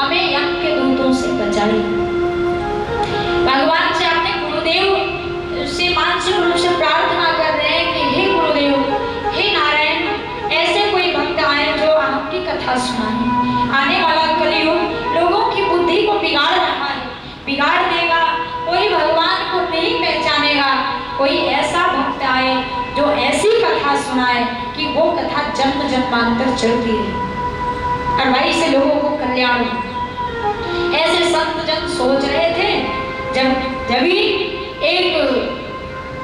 हमें यम के दूतों से बचाए। भगवान से अपने गुरुदेव से मानसिक रूप से प्रार्थना कर रहे हैं कि हे गुरुदेव, हे नारायण, ऐसे कोई भक्त आए जो आपकी कथा सुनाए। आने वाला कलयुग लोगों की बुद्धि को बिगाड़ रहा है, बिगाड़ देगा। कोई भगवान को नहीं पहचानेगा। कोई ऐसा भक्त आए जो ऐसी कथा सुनाए कि वो कथा जन्म जन्मांतर चलती है और वहीं से लोगों को कल्याण हो। ऐसे संत जन सोच रहे थे। जब ही एक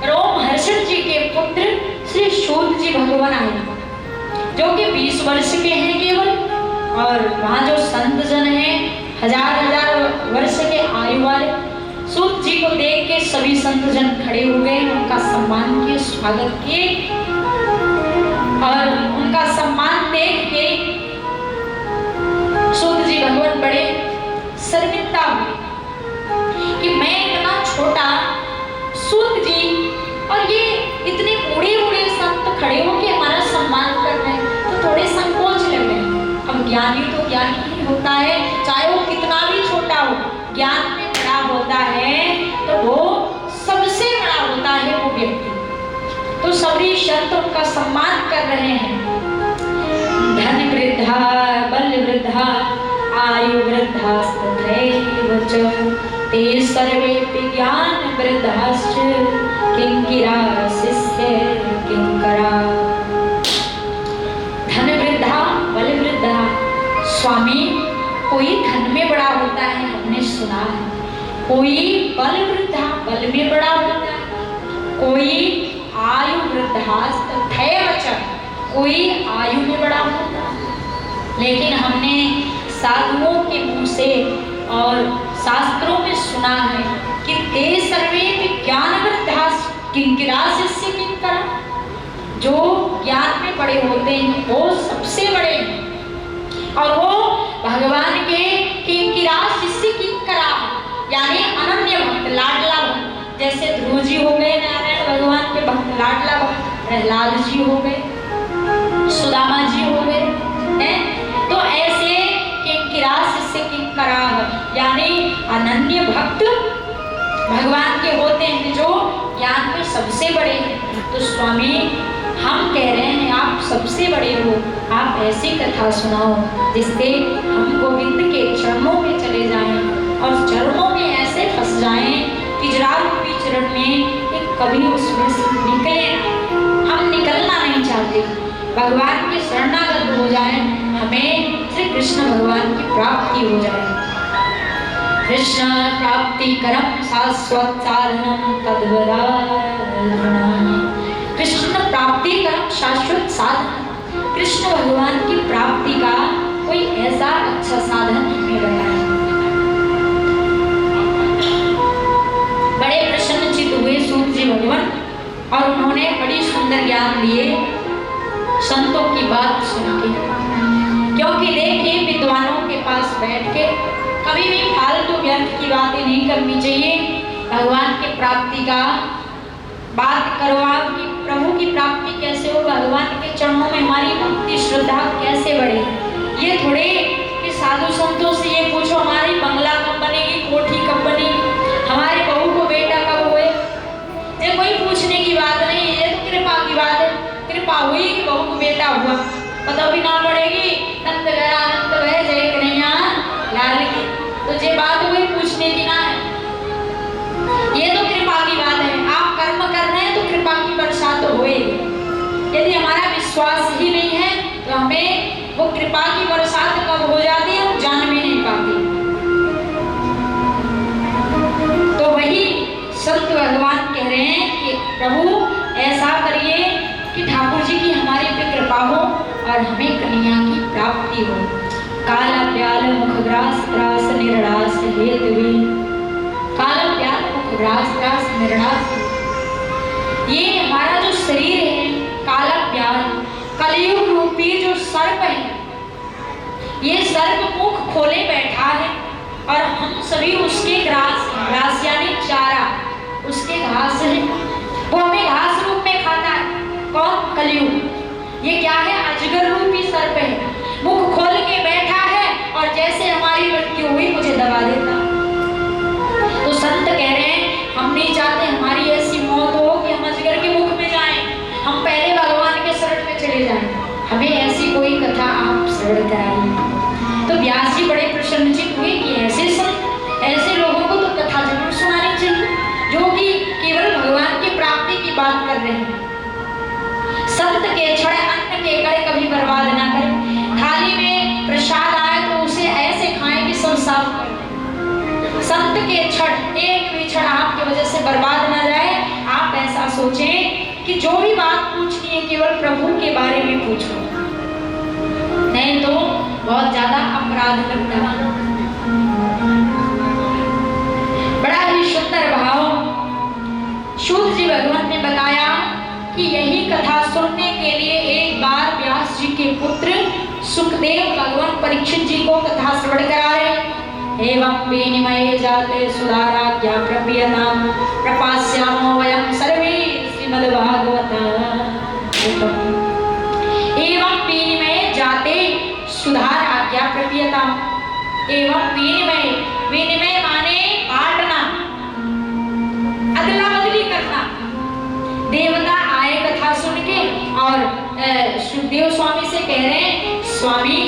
रोमहर्षण जी के पुत्र श्री सूत जी भगवान आए, जो कि 20 वर्ष के हैं केवल, और वहाँ जो संत जन हैं हजार वर्ष के आयु वाले, सूत जी को देख के सभी संत जन खड़े हो गए, उनका सम्मान किए, स्वागत किए। और उनका सम्मान देख के सूत जी भगवान बड़े शर्मिंदा हुए कि मैं इतना छोटा सूत जी और ये इतने बूढ़े बूढ़े संत खड़े होके हमारा सम्मान कर रहे हैं, तो थोड़े संकोच लग रहे हैं। अब ज्ञानी तो ज्ञानी ही होता है, चाहे वो कितना भी छोटा हो, ज्ञान में बड़ा होता है तो वो सबसे बड़ा होता है वो व्यक्ति। तो सभी संत उनका सम्मान कर रहे हैं। धन वृद्धा बल वृद्धा आयु वृद्धा ते सर्वे ज्ञान वृद्धाश्च किंकिरा शिष्य किंकरा। धन वृद्धा बल वृद्धा, स्वामी कोई धन में बड़ा होता है, हमने सुना है। कोई बल वृद्धा, बल में बड़ा होता है। कोई आयु वृद्धाश्च, कोई आयु में बड़ा होता है। लेकिन हमने साधुओं के मुंह से और शास्त्रों में सुना है कि ते सर्वे ज्ञान वृद्धाश्च किंकिरा शिष्य किंकरा। जो ज्ञान में बड़े होते हैं वो सबसे बड़े हैं, और वो भगवान के किंकिरा शिष्य किंकरा यानी अनन्य भक्त, लाडला भक्त। जैसे ध्रुव जी हो गए नारायण भगवान के भक्त, लाडला भक्त, प्रहलाद जी हो गए, सुदामा जी हो गए हैं। तो ऐसे किंकिरा शिष्य किंकरा यानी अनन्य भक्त भगवान के होते हैं, जो ज्ञान में सबसे बड़े हैं। तो स्वामी हम कह रहे हैं आप सबसे बड़े हो, आप ऐसी कथा सुनाओ जिससे हम गोविंद के चरणों में चले जाएं और चरणों में ऐसे फंस जाएं कि जरा रूपी चरण में कि कभी उसमें से निकले। हम निकलना नहीं चाहते, भगवान के शरणागत हो जाएं, हमें श्री कृष्ण भगवान की प्राप्ति हो जाए। कृष्ण प्राप्ति करम शाश्वत साधनम तद्वदारणम्। कृष्ण प्राप्ति करम शाश्वत साधन, कृष्ण भगवान की प्राप्ति का कोई ऐसा अच्छा साधन हमें बताया। बड़े प्रसन्नचित्त हुए सूत जी भगवान, और उन्होंने बड़ी सुंदर ज्ञान दिए संतों की बात सुन के। क्योंकि देखिए विद्वानों के पास बैठ के कभी भी फालतू व्यर्थ की बातें नहीं करनी चाहिए। भगवान की प्राप्ति का बात करो आप कि प्रभु की प्राप्ति कैसे हो, भगवान के चरणों में हमारी भक्ति श्रद्धा कैसे बढ़े। ये थोड़े कि साधु संतों से ये पूछो हमारी बंगला कब बनेगी, कोठी कब बनेगी, हमारे बहू को बेटा कब हुए। ये कोई पूछने की बात नहीं है, ये तो कृपा की बात है। कृपा हुई कि बहू को बेटा हुआ, पता भी ना पड़ेगी नंद गरानंद वह जय कन्हैया लाल की। तो ये बात हुई पूछने की ना है, ये तो कृपा की बात है। आप कर्म कर रहे हैं तो कृपा की बरसात तो होएगी। यदि हमारा विश्वास ही नहीं है तो हमें वो कृपा की बरसात कब हो जाती है हम जान भी नहीं पाते। तो वही संत भगवान कह रहे हैं कि प्रभु ऐसा करिए कि ठाकुर जी की हमारे पे कृपा हो और हमें कन्हैया की प्राप्ति हो। काला प्याल मुखग्रास त्रास निर्णास हेतुवे, काला प्याल मुखग्रास त्रास निर्णास। ये हमारा जो शरीर है काला प्याल, कलयुग रूपी जो सर्प है, ये सर्प मुख खोले बैठा है और हम सभी उसके ग्रास, ग्रास यानी चारा, उसके घास है, वो हमें घास रूप में खाता है। कौन? कलयुग। ये क्या है? अजगर रूपी सर्प है, मुख खोल के बैठा है और जैसे हमारी श्रवण कराई। तो व्यास जी बड़े प्रसन्नचित हुए कि ऐसे लोगों को तो कथा जरूर सुनानी चाहिए, जो कि केवल भगवान की प्राप्ति की बात कर रहे हैं। संत के छड़ अन्न के गड़े कभी बर्बाद ना करें। थाली में प्रसाद आए तो उसे ऐसे खाएं कि सब साफ कर दें। संत के छड़, एक भी छड़ आपकी वजह से बर्बाद ना जाए। आप ऐसा सोचें कि जो भी बात पूछनी है केवल प्रभु के बारे में पूछो, नहीं तो बहुत ज्यादा अपराध लगता है। बड़ा ही सुंदर भाव सूत जी भगवान ने बताया कि यही कथा सुनने के लिए एक बार व्यास जी के पुत्र सुखदेव भगवान परीक्षित जी को कथा श्रवण कराए। एवं विनिमये जाते सुधाराज्ञा प्रपीयताम प्रपास्यामो वयं सर्वे श्रीमद्भागवत। एवं विनिमये जाते सुधार आज्ञा प्रपीयताम। एवं विनिमय, विनिमय माने बांटना, अदला बदली करना। देवता आए कथा सुन के और सुखदेव स्वामी से कह रहे हैं, स्वामी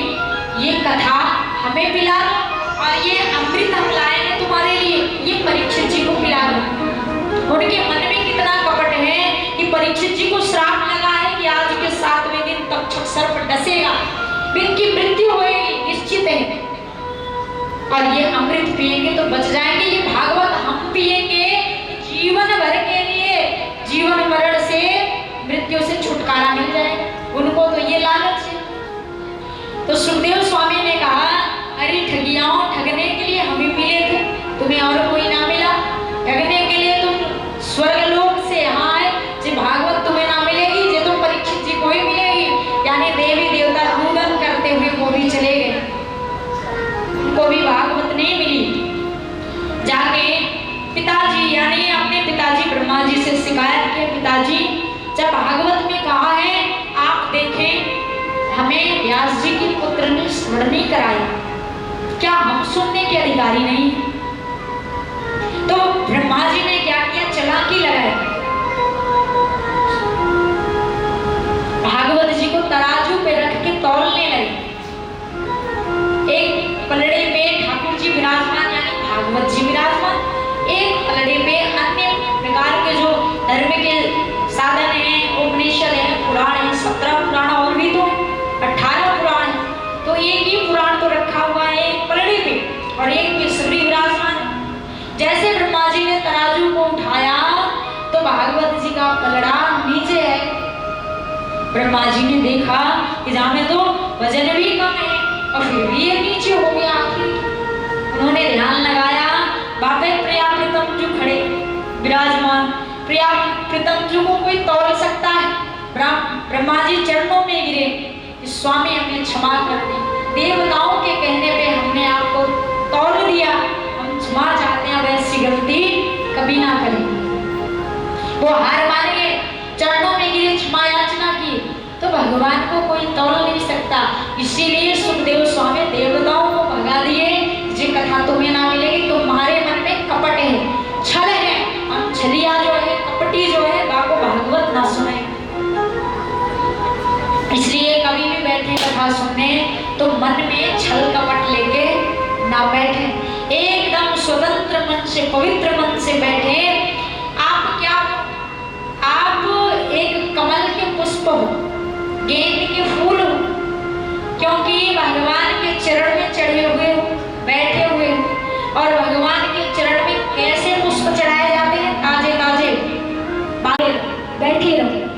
ये कथा हमें पिला दो और ये अमृत हम लाए हैं तुम्हारे लिए, ये परीक्षित जी को पिला दो। उनके मन में कितना कपट है कि परीक्षित जी को श्राप लगा है कि आज के 7वें दिन तक्षक सर्प डसेगा, इनकी मृत्यु होगी निश्चित है, और ये अमृत पिएंगे तो बच जाएंगे। ये भागवत हम पिएंगे जीवन भर के लिए, जीवन मरण से मृत्यु से छुटकारा मिल जाएगा। उनको तो ये लालच है। तो सुखदेव स्वामी ने कहा, अरे ठगियाओं, ठगने के लिए हम ही मिले थे, तुम्हें और कोई ना मिला। ठगने के लिए तुम स्वर्गलोक से यहाँ आए, जो भागवत तुम्हें ना मिलेगी, जो तुम परीक्षित जी को ही मिलेगी। यानी देवी देवता रुदन करते हुए वो भी चले गए, उनको भी भागवत नहीं मिली। जाके पिताजी यानी अपने पिताजी ब्रह्मा जी से शिकायत किया, पिताजी जब भागवत में कहा है, आप देखें हमें व्यास जी के पुत्र ने स्मरण नहीं कराया, क्या हम सुनने के अधिकारी नहीं? तो ब्रह्मा जी ने क्या किया, चालाकी लगाई, भागवत जी को तराजू पे रख के तौलने लगे। एक पलड़े पे ठाकुर जी विराजमान यानी भागवत जी विराजमान, एक पलड़े पे अन्य प्रकार के जो धर्म के साधन हैं, उपनिषद है, पुराण है, 17 पुराण और भी तो 18 पुराण। तो एक ही पुराण तो रखा हुआ है एक पलड़े पे और एक पे सबरी विराजमान है। जैसे ब्रह्मा जी ने तराजू को उठाया तो भागवत जी का पलड़ा नीचे है। ब्रह्मा जी ने देखा कि जहाँ में तो वजन भी कम है और फिर भी ये नीचे हो गया। आखिर उन्होंने ध्यान लगाया, बापे प्रियाप्रीतम जो खड़े विराजमान, प्रियाप्रीतम जो को कोई तौल सकता है? ब्रह्मा जी चरणों में गिरे, स्वामी हमें क्षमा कर दे, देवताओं के कहने पे हमने आपको तौल दिया, हम क्षमा चाहते हैं, वैसी गलती कभी ना करें। वो हार मान गए, चरणों में गिरे, क्षमा याचना की। तो भगवान को कोई तौल नहीं सकता, इसीलिए सुखदेव स्वामी देवताओं को भगा दिए। ये कथा तुम्हें ना मिलेगी, तुम्हारे मन में कपट है, छल है, हम छलिया जो है, कपटी जो है, बाको भागवत ना सुने। इसलिए कभी भी बैठे कथा सुनने तो मन में छल कपट लेके ना बैठे, एकदम स्वतंत्र मन से, पवित्र मन से बैठे। आप क्या, आप एक कमल के पुष्प हो, गेंद के फूल हो, क्योंकि भगवान के चरण में चढ़े हुए हो, बैठे हुए हो। और भगवान के चरण में कैसे पुष्प चढ़ाए जाते हैं? ताजे ताजे, बैठे रहो,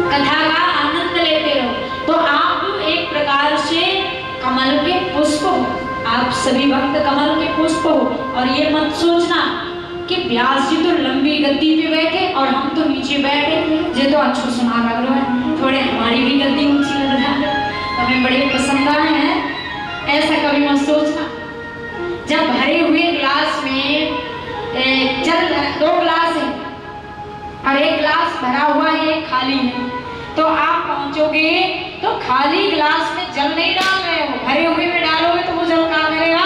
कथा का आनंद लेते रहो। तो आप एक प्रकार से कमल के पुष्प हो, आप सभी भक्त कमल के पुष्प हो। और ये मत सोचना कि व्यास जी तो लंबी गद्दी पे बैठे और हम तो नीचे बैठे, ये तो अच्छा सुना लग रहा है, थोड़े हमारी भी गद्दी ऊंची लग रहा है, हमें बड़े पसंद आए हैं, ऐसा कभी मत सोचना। जब भरे हुए गिलास में जल 2 गिलास है और एक गिलास भरा हुआ है, एक खाली है, तो आप पहुंचोगे तो खाली गिलास में जल नहीं डाल रहे हो, भरे हुए में डालोगे तो वो जल कहाँ करेगा?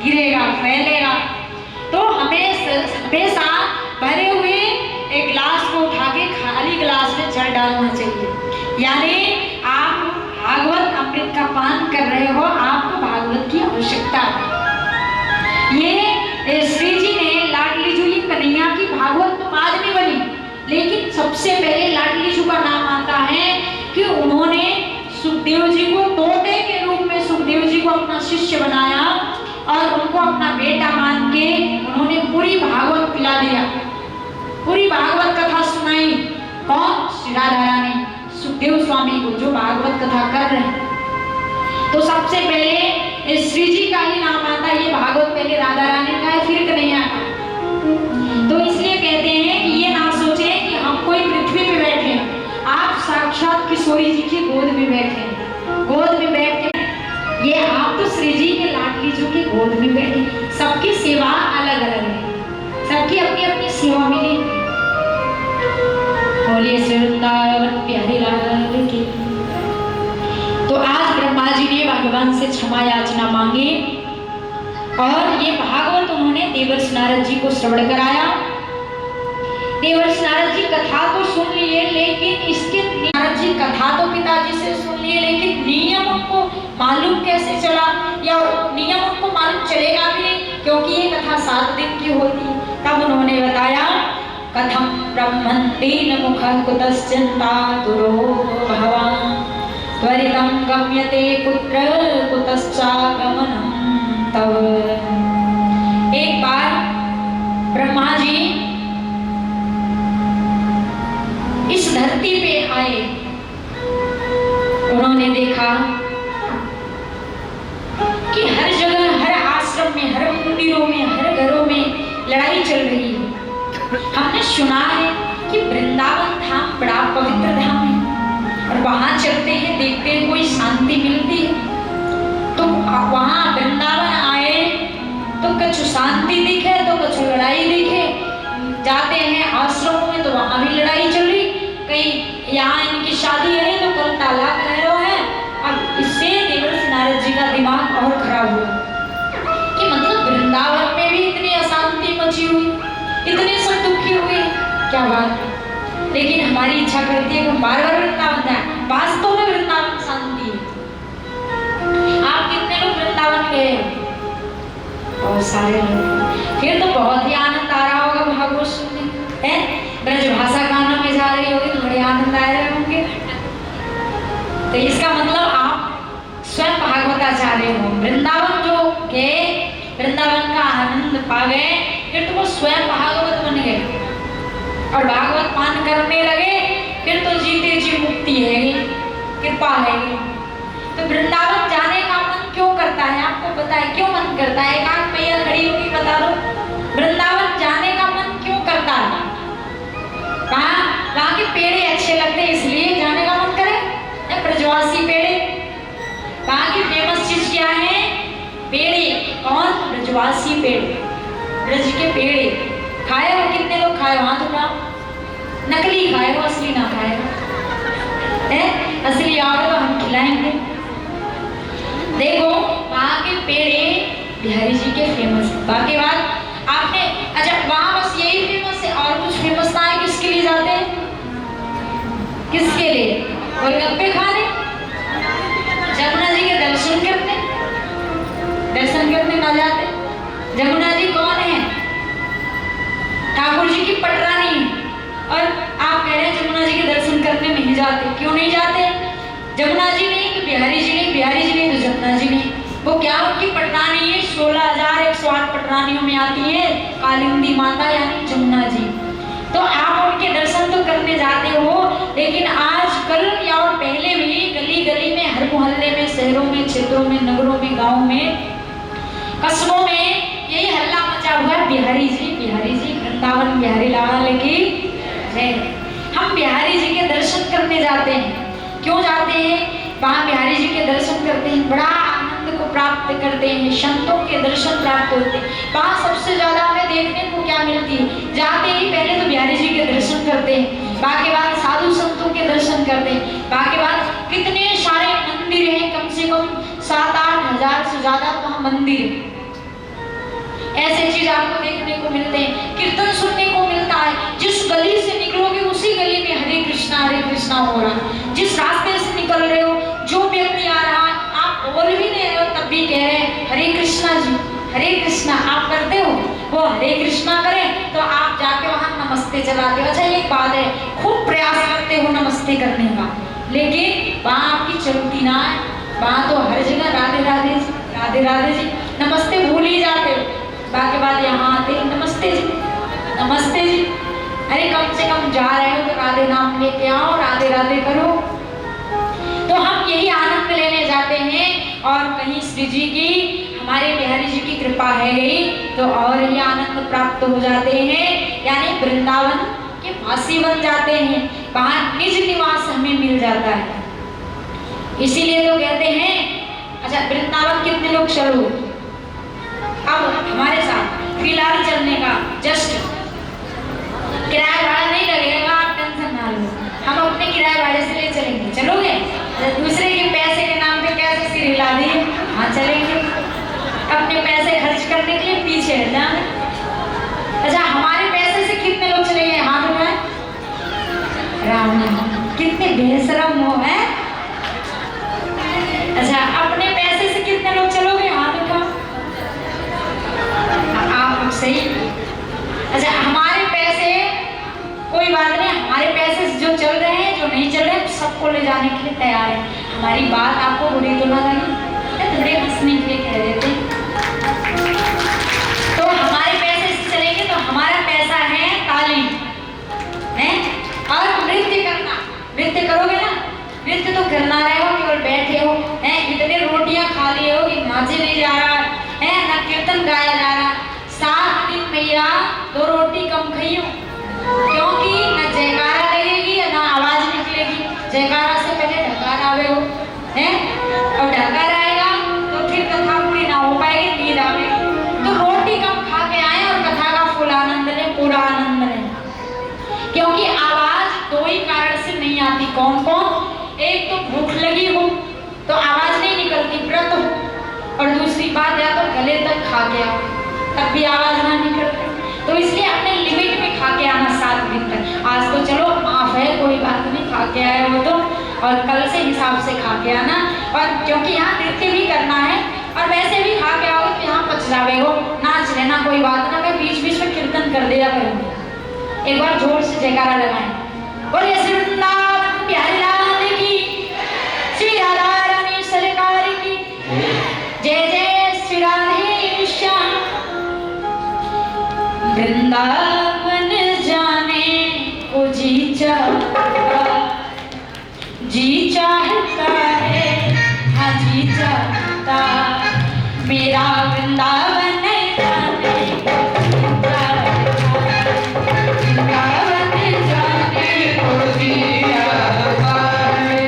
गिरेगा, फैलेगा। तो हमेशा भरे हुए एक गिलास को उठा के खाली गिलास में जल डालना चाहिए। यानी आप ये श्री जी ने लाडली जू ये कन्हैया की भागवत तो बाद में बनी, लेकिन सबसे पहले लाडली जू का नाम आता है कि उन्होंने सुखदेव जी को तोते के रूप में सुखदेव जी को अपना शिष्य बनाया और उनको अपना बेटा मान के उन्होंने पूरी भागवत पिला दिया, पूरी भागवत कथा सुनाई। कौन? श्री राधा रानी सुखदेव स्वामी को, जो भागवत कथा कर रहे हैं। तो सबसे पहले श्री जी का ही नाम आता है, ये भागवत पहले राधा रानी का है फिर कन्हैया का। तो इसलिए कहते हैं कि ये ना सोचे कि हम कोई पृथ्वी पे बैठे हैं, आप साक्षात किशोरी जी की गोद में बैठे हैं, गोद में बैठ के ये आप तो श्री जी के लाडली जी की गोद में बैठे। सबकी सेवा अलग अलग है, सबकी अपनी अपनी सेवा मिली। बोलिए श्री वृंदावन बिहारी लाल की। तो आज ब्रह्मा जी ने भगवान से क्षमा याचना मांगी और ये भागवत उन्होंने देवर्षि नारद जी को श्रवण कराया। देवर्षि नारद जी कथा तो सुन लिए, लेकिन इसके नारद जी कथा तो पिताजी से सुन लिए, लेकिन नियम उनको मालूम कैसे चला, या नियम उनको मालूम चलेगा भी नहीं, क्योंकि ये कथा 7 दिन की होती। तब उन्होंने बताया कथम ब्रह्मन्तेन मुखः कुतश्चिन्तातुरो भवान् त्वरितं गम्यते कुत्र कुतश्चागमनं तव। एक बार ब्रह्मा जी इस धरती पे आए, उन्होंने देखा कि हर जगह, हर आश्रम में, हर मंदिरों में, हर घरों में लड़ाई चल रही है। हमने सुना है कि वृंदावन धाम बड़ा पवित्र धाम है और वहां चलते हैं, देखते हैं, कोई शांति मिलती है। तो वहां वृंदावन आए तो कुछ शांति दिखे तो कुछ लड़ाई दिखे। जाते हैं आश्रमों में तो वहां भी लड़ाई चल रही, कहीं यहाँ इनकी शादी है तो कल तालाक लहरों है। अब इससे देवर्षि नारद जी का दिमाग और खराब हुआ कि मतलब वृंदावन में भी इतनी अशांति मची हुई, इतने सब दुखी हुए, क्या बात है। लेकिन हमारी इच्छा करती है कि बार बार वृंदावन जाए। वास्तव में वृंदावन शांति है। आप कितने लोग वृंदावन गए? बहुत सारे लोग। फिर तो बहुत ही आनंद आ रहा होगा भागवत सुनने, है ब्रज भाषा गानों में जा रही होगी तो बड़े आनंद आ रहे होंगे। तो इसका मतलब आप स्वयं भागवताचार्य हो। वृंदावन जो गए, वृंदावन का आनंद पा गए, फिर तो वो स्वयं भागवत बन गए और भागवत पान करने लगे। फिर तो जीते जी मुक्ति है, कृपा है। तो वृंदावन जाने का मन क्यों करता है? आपको पता है क्यों मन करता है? एक आध मैया खड़ी होगी, बता दो वृंदावन जाने का मन क्यों करता है? वहाँ के पेड़े अच्छे लगते हैं इसलिए जाने का मन करे, ब्रजवासी पेड़े। वहाँ की फेमस चीज क्या है? पेड़े। कौन? ब्रजवासी पेड़े, ब्रज के पेड़े। खाए हो? कितने लोग खाए? वहां तो ना नकली खाए हो, असली ना खाए हो। असली आओ तो हम खिलाएंगे। देखो वहाँ के पेड़े बिहारी जी के फेमस है। बाकी बात आपने, अच्छा वहाँ बस यही फेमस है और कुछ फेमस ना है? किसके लिए जाते हैं? किसके लिए? गोलगप्पे खाने, जमुना जी के दर्शन करने, दर्शन करने ना जाते? जमुना जी कौन है? ठाकुर जी की पटरानी है। और आप कह रहे हैं जमुना जी के दर्शन करने नहीं जाते, क्यों नहीं जाते? जमुना जी नहीं तो बिहारी जी नहीं, बिहारी जी नहीं तो जमुना जी नहीं। वो क्या उनकी पटरानी है? 16,108 पटरानियों में आती है कालिंदी माता यानी जमुना जी। तो आप उनके दर्शन तो करने जाते हो, लेकिन आज कल या और पहले भी गली गली में, हर मोहल्ले में, शहरों में, क्षेत्रों में, नगरों में, गाँव में, कस्बों में यही हल्ला मचा हुआ है बिहारी जी, बिहारी जी। वृंदावन बिहारी लाल की जय। हम बिहारी जी के दर्शन करने जाते हैं। क्यों जाते हैं? वहाँ बिहारी जी के दर्शन करते हैं, बड़ा आनंद को प्राप्त करते हैं, संतों के दर्शन प्राप्त होते हैं। वहाँ सबसे ज्यादा हमें देखने को क्या मिलती है? जाते ही पहले तो बिहारी जी के दर्शन करते हैं, बाकी बाद साधु संतों के दर्शन करते हैं, बाकी बाद कितने सारे मंदिर हैं, कम से कम 7-8 हजार से ज्यादा वहाँ मंदिर। ऐसे चीज आपको देखने को मिलते हैं, कीर्तन सुनने को मिलता है। जिस गली से निकलोगे उसी गली में हरे कृष्णा हो रहा है। जिस रास्ते से निकल रहे हो, जो व्यक्ति आ रहा है, आप बोल भी नहीं रहे हो तब भी कह रहे हैं हरे कृष्णा जी, हरे कृष्णा आप करते हो, वो हरे कृष्णा करें तो आप जाके वहां नमस्ते चलाते हो। अच्छा एक बात है, खूब प्रयास करते हो नमस्ते करने का, लेकिन वहां आपकी चलती ना है, वहां तो हर जगह राधे राधे जी राधे राधे जी, नमस्ते भूल ही जाते हो। बाकी बात यहाँ आते नमस्ते जी नमस्ते जी। अरे कम से कम जा रहे हो तो राधे नाम लेके आओ, राधे राधे करो। तो हम यही आनंद लेने जाते हैं, और कहीं श्री जी की, हमारे बिहारी जी की कृपा है गई तो और ही आनंद प्राप्त हो जाते हैं, यानी वृंदावन के वासी बन जाते हैं, वहां निज निवास हमें मिल जाता है। इसीलिए तो कहते हैं, अच्छा वृंदावन कितने लोग चलो अब हमारे साथ फिलहाल चलने का, जस्ट किराया भाड़ा नहीं लगेगा, आप टेंशन ना लो, हम अपने किराए भाड़े से ले चलेंगे। चलोगे? दूसरे के पैसे के नाम पे कैसे सिर हिला दिए? हाँ चलेंगे, अपने पैसे खर्च करने के लिए पीछे हट जाएंगे। अच्छा हमारे पैसे से कितने लोग चलेंगे? हाथ उठाएं। राम नाम कितने बेशरम हो है। अच्छा अपने पैसे से कितने लोग चलोगे? हाथ उठाओ। आप सही। अच्छा हमारे पैसे कोई बात नहीं, हमारे पैसे जो चल रहे हैं जो नहीं चल रहे हैं सबको ले जाने के लिए तैयार है। हमारी बात आपको बुरी तो ना लगी, थोड़े हंसने के लिए कह देते। तो हमारे पैसे से चलेंगे तो हमारा पैसा है ताली है, और नृत्य करना, नृत्य करोगे ना, नृत्य तो करना रहे हो, केवल बैठे हो हैं, इतने रोटियां खा लिए हो कि नाचे नहीं जा रहा है ना, कीर्तन गाया जा रहा। 7 दिन भैया 2 रोटी कम खाई हो, क्योंकि न जयकारा लगेगी ना आवाज निकलेगी। जयकारा से पहले ढकार आवे हो हैं, और ढकार आएगा तो फिर कथा पूरी ना हो पाएगी, नींद आवेगी। तो रोटी कम खा के आए और कथा का फुल आनंद ले, पूरा आनंद ले, क्योंकि आवाज 2 ही कारण से नहीं आती। कौन कौन? एक तो भूख लगी हो तो आवाज नहीं निकलती, व्रत हो, और दूसरी बात या तो गले तक खा के आओ तब भी आवाज ना निकलती। तो इसलिए अपने लिमिट में खा के आना 7 दिन तक। आज तो चलो माफ है, कोई बात नहीं, खा के आए हो तो, और कल से हिसाब से खा के आना। और क्योंकि यहाँ नृत्य भी करना है, और वैसे भी खा के आओ तो यहाँ पच जावे हो, नाच लेना, कोई बात ना। मैं बीच बीच में कीर्तन कर दिया करूँगी। एक बार जोर से जयकारा लगाएं, बोले श्री वृंदावन बिहारी लाल की, श्री राधा रानी सरकार की जय जय, श्री राधे श्याम। वृंदावन जाने को जी चाहता है, हाँ जी चाहता, मेरा वृंदावन जाने को जी चाहता, वृंदावन जाने को जी चाहता है।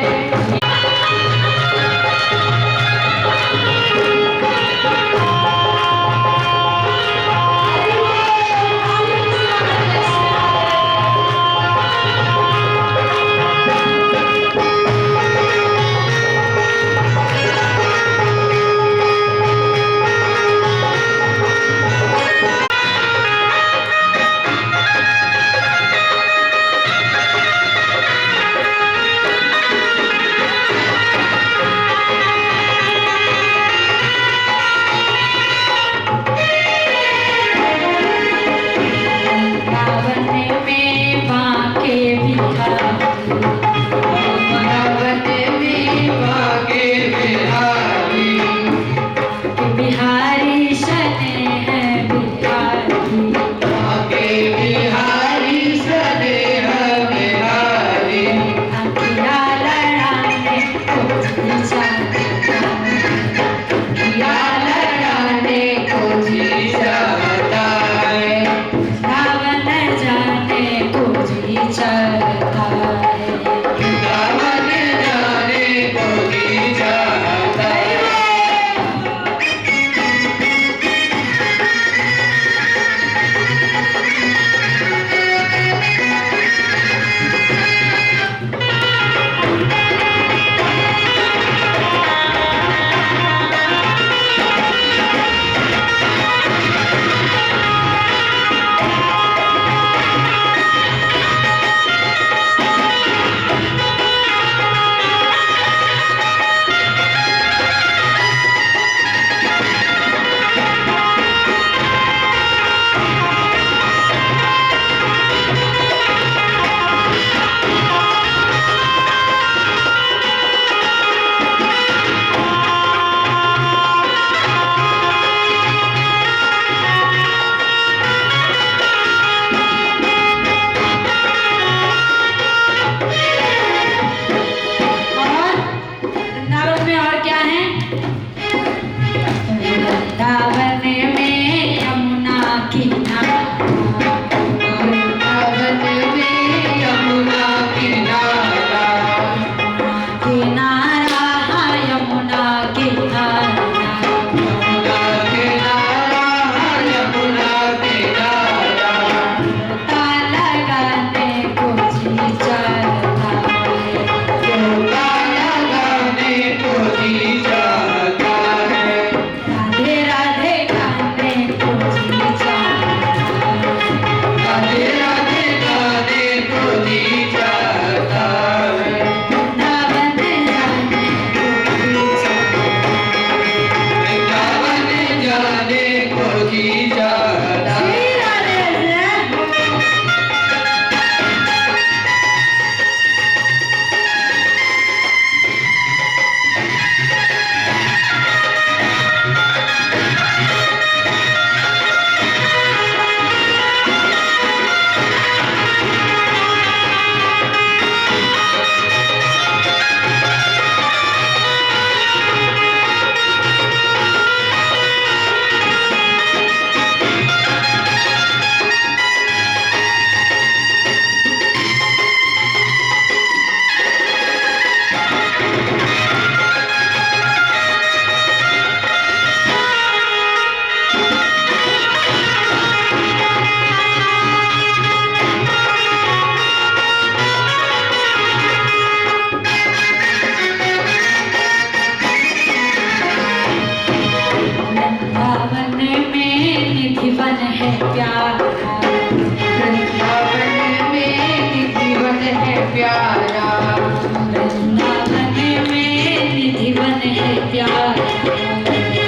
प्यारा,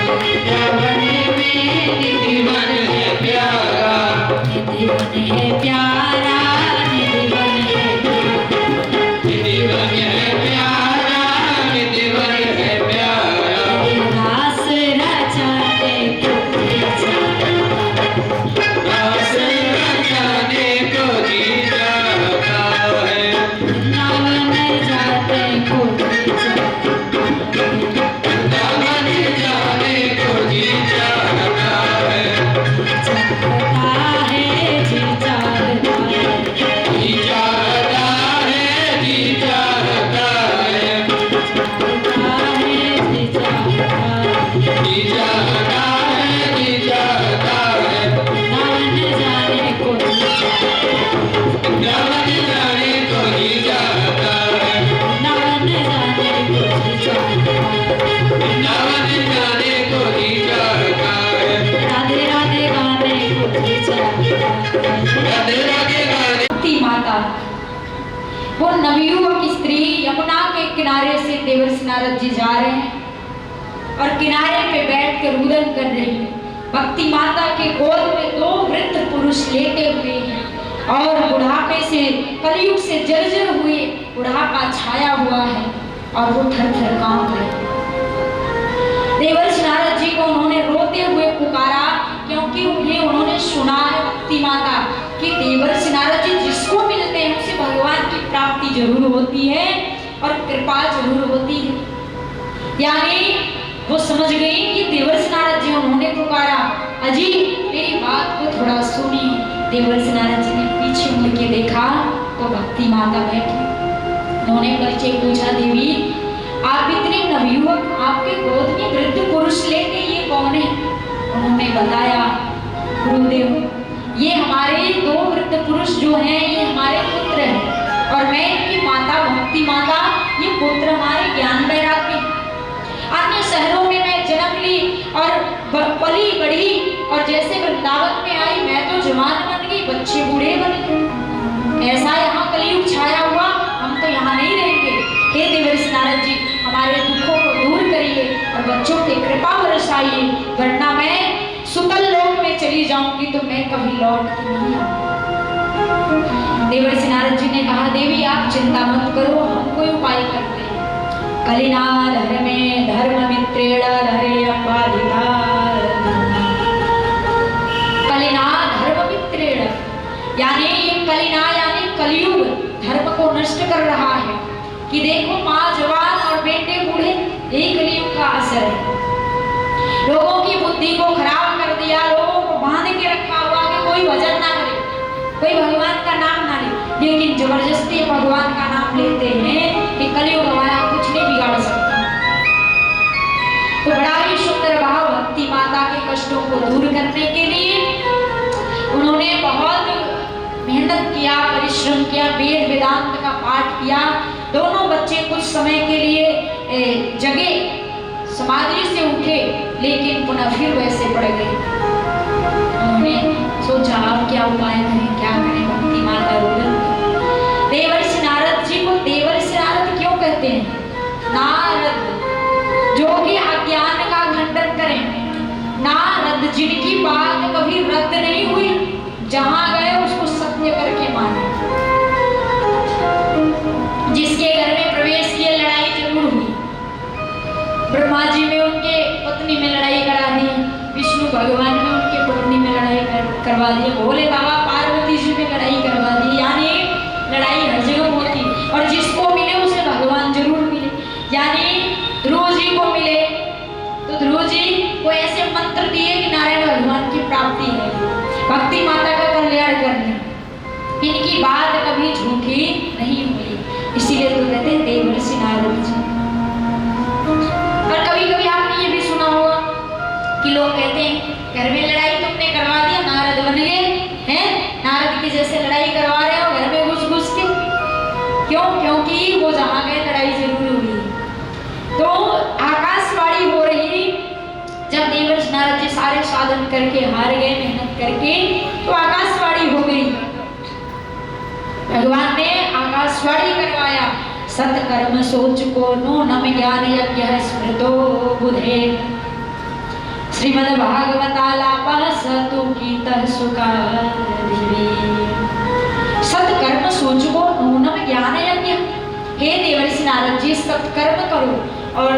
वृंदावन में निधि वन है प्यारा, निधि वन है प्यारा, निधि वन है प्यारा, निधि वन है प्यारा, निधि वन है प्यारा। दास रचाने को जी चाहता, दास रचाने को जी चाहता है, वृंदावन जाने को जी चाहता, वृंदावन जाने को जी चाहता है, चाहता है जी चाहता है, जी चाहता है, जी चाहता है, चाहता है जी चाहता है, जी चाहता है, जी चाहता है, वृंदावन जाने को जी चाहता है, वृंदावन जाने को जी चाहता है, वृंदावन जाने को जी चाहता है, वृंदावन जाने को जी चाहता है, राधे राधे गाने को जी चाहता है, राधे राधे गाने। भक्ति माता वो नवयुवक स्त्री यमुना के किनारे से देवर्षि नारद जी जा रहे हैं और किनारे पे बैठ कर रुदन कर रही है। भक्ति माता के गोद में दो वृद्ध पुरुष लेटे हुए हैं और बुढ़ापे से, कलयुग से जर्जर हुए बुढ़ापा छाया हुआ है और वो थर थर कांप रहे हैं। देवर्षि नारद जी को उन्होंने रोते हुए पुकारा, क्योंकि उन्होंने सुना है भक्ति माता कि देवर्षि नारद जी जिसको मिलते हैं उसे भगवान की प्राप्ति जरूर होती है और कृपा जरूर होती है। यानी वो समझ गई कि देवर्षि नारद जी उन्होंने पुकारा, अजी मेरी बात को थोड़ा सुनिए। देवर्षि नारद जी ने पीछे मुड़ के देखा तो भक्ति माता बैठी। उन्होंने परिचय पूछा, देवी आप इतने नवयुवक, आपके गोद में वृद्ध पुरुष लेके ये कौन है? उन्होंने बताया, गुरुदेव ये हमारे दो वृद्ध पुरुष जो हैं ये हमारे पुत्र हैं और मैं इनकी माता भक्ति माता, ये पुत्र हमारे ज्ञान वैराग्य। अन्य शहरों में मैं जन्म ली और पली बढ़ी और जैसे वृंदावन में आई मैं तो जवान बन गई, बच्चे बूढ़े बन गए। ऐसा यहाँ कलयुग छाया हुआ, हम तो यहाँ नहीं रहेंगे। हे देवर्षि नारद जी हमारे दुखों को दूर करिए और बच्चों पे कृपा बरसाइए, वरना मैं सुतल लोक में चली जाऊंगी तो मैं कभी लौट के नहीं आऊंगी। देवर्षि नारद जी ने कहा, देवी आप चिंता मत करो, हम कोई उपाय करते हैं। कलिनाद हर में धर्म मित्रेण हरे अम्बाधिकार, कलिनाद धर्म मित्रेण, यानी ये कलिना यानी कलयुग धर्म को नष्ट कर रहा है कि देखो माँ जवान और बेटे बूढ़े, यही कलयुग का असर है। लोगों की बुद्धि को खराब कर दिया, लोगों को बांध के रखा हुआ कि कोई भजन ना करे, कोई भगवान का नाम ना ले, लेकिन जबरदस्ती भगवान का नाम लेते हैं कि कलयुग हमारा कुछ नहीं बिगाड़ सकता। तो बड़ा ही सुंदर भाव भक्ति माता के कष्टों को दूर करने के लिए उन्होंने बहुत मेहनत किया, परिश्रम किया, वेद वेदांत का पाठ किया। दोनों बच्चे कुछ समय के लिए जगे, समाधि से उठे, लेकिन पुनः फिर वैसे पड़ गए। उन्होंने सोचा अब क्या उपाय करें, क्या करें। भक्ति माता रोदन। देवर्षि नारद जी को देवर्षि नारद क्यों कहते हैं? नारद जो कि अज्ञान का खंडन करें, नारद जिनकी बात कभी रद्द नहीं हुई, जहां गए उसको सत्य करके माने, जिसके घर में प्रवेश किए लड़ाई जरूर हुई। ब्रह्मा जी में उनके पत्नी में लड़ाई करा दी, विष्णु भगवान में उनके पत्नी में लड़ाई करवा दी, भोले बाबा पार्वती जी में लड़ाई करवा दी। यानी लड़ाई हर जगह होती और जिसको मिले उसे भगवान जरूर मिले। यानी ध्रुव जी को मिले तो ध्रुव जी को ऐसे मंत्र दिए कि नारायण भगवान की प्राप्ति है, भक्ति माता का कल्याण करने, इनकी बात कभी झूठी नहीं हुई, इसीलिए तो कहते हैं देवर्षि नारद जी। और कभी कभी आपने ये भी सुना होगा कि लोग कहते हैं घर में लड़ाई तुमने करवा दिया, नारद बन गए हैं, नारद की जैसे लड़ाई करवा रहे हो घर में घुस घुस के। क्यों? क्योंकि वो जहाँ गए लड़ाई जरूर हुई। तो आकाशवाणी हो रही, जब देवर्षि नारद जी सारे साधन करके हार गए, मेहनत करके, तो आकाशवाणी हो गई। भगवान ने आकाशवाणी करवाया, सत्कर्म सोच को नूनम ज्ञान यज्ञ स्मृतो बुधे श्रीमद्भागवतालापः सतु कीतः सुखाधिवे। सत्कर्म सोच को नूनम ज्ञान यज्ञ, हे देवर्षि नारद जी सत्कर्म करो और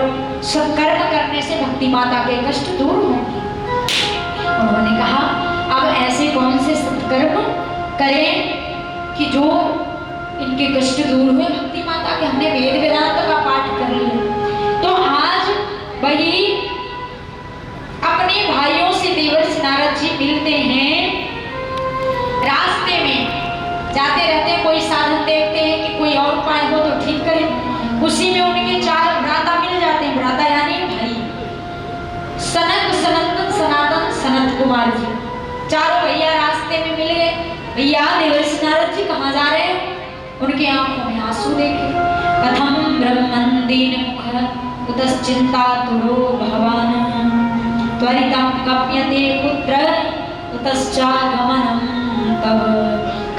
सत्कर्म करने से भक्ति माता के कष्ट दूर होंगे। उन्होंने कहा अब ऐसे कौन से सत्कर्म करें कि जो इनके कष्ट दूर हुए भक्ति माता के। हमने वेद वेदांत का पाठ कर लिया, तो आज वही अपने भाइयों से देवर्षि नारद जी मिलते हैं। रास्ते में जाते रहते हैं, कोई साधन देखते हैं कि कोई और उपाय हो तो ठीक करें। उसी में उनके 4 भ्राता मिल जाते हैं, भ्राता यानी भाई, सनक सनंदन सनातन सनत कुमार जी। चारों भैया रास्ते में मिल गए। भैया देवर्षि नारद जी कहाँ जा रहे हैं? उनके आंखों में आंसू देखे। कथम ब्रह्मन् दीन मुख उतश्चिंता तुरो भवान त्वरितं कप्यते पुत्र उतश्चागमनं तव।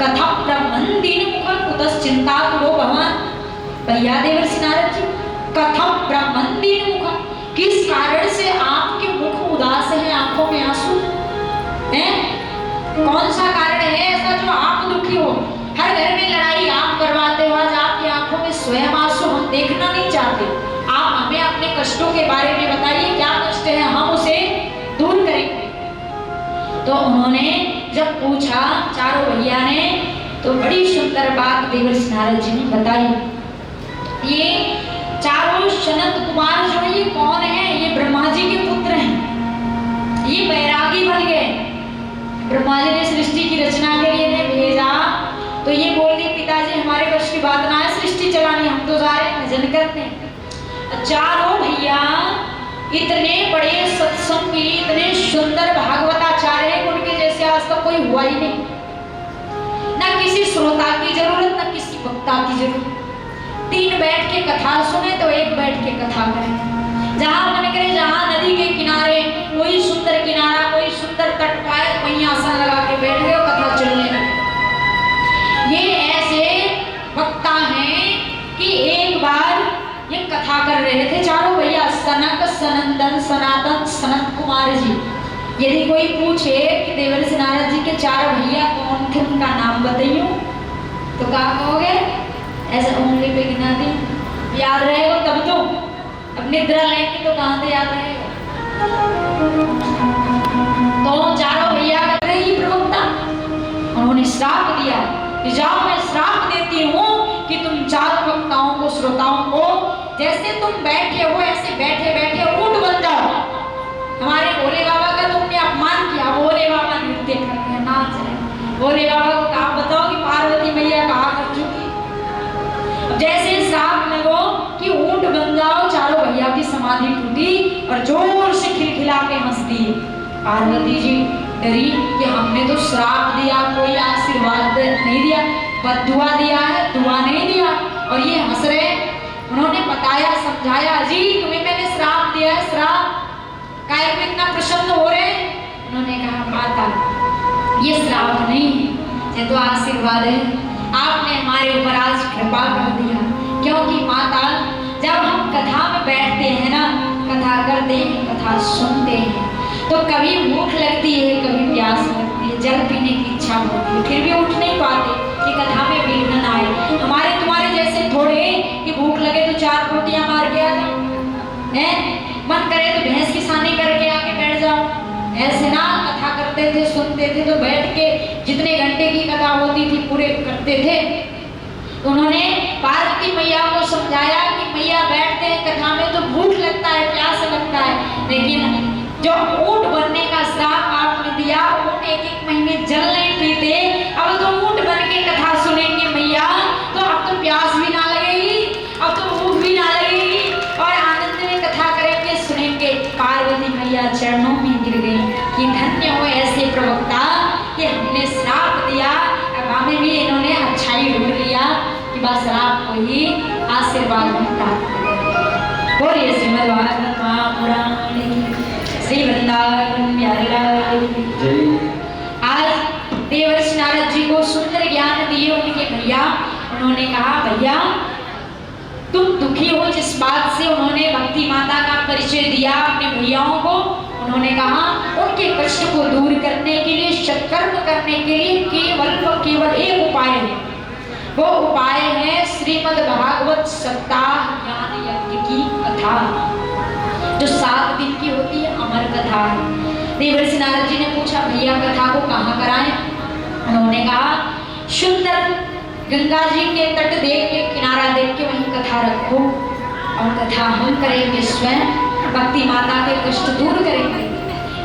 कथम ब्रह्मन् दीन मुख उतश्चिंता तुरो भवान। भैया देवर्षि नारद जी, कथम ब्रह्मन् दीन मुख, किस कारण से आपके मुख उदास है, आंखों में आंसू हैं? कौन सा कारण है ऐसा जो आप दुखी हो? हर घर में लड़ाई आप करवाते हो, आज आपकी आंखों में स्वयं आंसू हम देखना नहीं चाहते। आप हमें अपने कष्टों के बारे में बताइए, क्या कष्ट है, हम उसे दूर करेंगे। तो उन्होंने जब पूछा चारों भैया ने, तो बड़ी सुंदर बात देवर्षि नारद जी ने बताई। ये चारों सनत कुमार जो है ये कौन है? ये ब्रह्मा जी के पुत्र हैं। ये बैरागी बन गए। ब्रह्मा जी ने सृष्टि की रचना के लिए इन्हें भेजा, तो ये बोल दिए पिताजी हमारे वश की बात ना है सृष्टि चलानी, हम तो जा रहे हैं भजन करते हैं। चारों भैया इतने बड़े सत्संगी, इतने सुंदर भागवताचार्य, उनके जैसे आज तक कोई हुआ ही नहीं। ना किसी श्रोता की जरूरत, ना किसी वक्ता की जरूरत। 3 बैठ के कथा सुने तो 1 बैठ के कथा करें। जहाँ मन करे, जहाँ नदी के किनारे कोई सुंदर किनारा, कोई सुंदर तट पाए, वहीं आसन लगा के बैठ गए और कथा चलने लगे। ये ऐसे वक्ता हैं कि एक बार ये कथा कर रहे थे चारों भैया, सनक सनंदन सनातन सनत कुमार जी। यदि कोई पूछे कि देवर्षि नारद जी के 4 भैया कौन थे, उनका नाम बताइयो, तो क्या कहोगे? ऐसे उंगली पे गिना दी, याद रहेगा तब तो। अब निद्रा लेंगे तो कहाँ से याद रहेगा? तो चारों भैया कर रहे ही प्रवक्ता, उन्होंने श्राप दिया कि जाओ मैं श्राप देती हूँ कि तुम 4 वक्ताओं को, श्रोताओं को, जैसे तुम बैठे हो ऐसे बैठे बैठे ऊंट बन जाओ। हमारे भोले बाबा का तुमने अपमान किया, भोले बाबा नृत्य कर रहे हैं, नाच रहे हैं। भोले बाबा को कहा बताओ कि पार्वती मैया कहा कर चुकी। जैसे श्राप लगो कि ऊंट बन जाओ, चारों भैया की समाधि टूटी और जोर से खिलखिला के हंस दिए। पार्वती जी डरी कि हमने तो श्राप दिया, कोई आशीर्वाद नहीं दिया, बद्दुआ दिया है, दुआ नहीं दिया, और ये हंस रहे। उन्होंने बताया, समझाया, जी तुम्हें मैंने श्राप दिया है, श्राप काहे को इतना प्रसन्न हो रहे? उन्होंने कहा माता ये श्राप नहीं है, ये तो आशीर्वाद है, आपने हमारे ऊपर आज कृपा कर दिया। क्योंकि माता जब हम कथा में बैठते हैं ना, कथा करते हैं, कथा सुनते हैं, तो कभी भूख लगती है, कभी प्यास लगती है, जल पीने की इच्छा होती है, फिर भी उठ नहीं पाते कि कथा में विघ्न ना आए। हमारे तुम्हारे जैसे थोड़े कि भूख लगे तो 4 रोटियां मार के आ जाओ, मन करे तो भैंस की सानी करके आके बैठ जाओ। ऐसे ना कथा करते थे, सुनते थे, तो बैठ के जितने घंटे की कथा होती थी पूरे करते थे। उन्होंने पार्वती मैया को समझाया कि मैया बैठते हैं कथा में तो भूख लगता है, प्यास लगता है, लेकिन जो ऊंट बनने का श्राप आपने दिया, ऊंट 1-1 महीने जल नहीं पीते, अब तो ऊंट बन के कथा सुनेंगे मैया, तो अब तो प्यास भी ना लगेगी, अब तो भूख भी ना लगेगी, और आनंद में कथा करेंगे, सुनेंगे। पार्वती मैया चरणों में गिर गई कि धन्य हो ऐसे प्रवक्ता कि हमने श्राप दिया, अब हमें भी इन्होंने अच्छाई ढूंढ लिया कि बस आपको ही आशीर्वाद में प्राप्त करें। बोलिए श्रीमद् भागवत महापुराण श्री वृंदावन बिहारी लाल की। आज देवर्षि नारद जी को सुंदर ज्ञान दिए उनके भैया। उन्होंने कहा भैया तुम दुखी हो जिस बात से उन्होंने भक्ति माता का परिचय दिया अपने भैयाओं को। उन्होंने कहा उनके कष्ट को दूर करने के लिए, सत्कर्म करने के लिए केवल एक उपाय है। वो उपाय है श्रीमद् भागवत सप्ताह ज्ञान यज्ञ की कथा, जो 7 दिन की होती है, अमर कथा है। देवर्षि नारद जी ने पूछा भैया कथा को कहाँ कराएं? उन्होंने कहा सुंदर गंगा जी के तट देख के, किनारा देख के वहीं कथा रखो और कथा हम करेंगे, स्वयं भक्ति माता के कष्ट दूर करेंगे।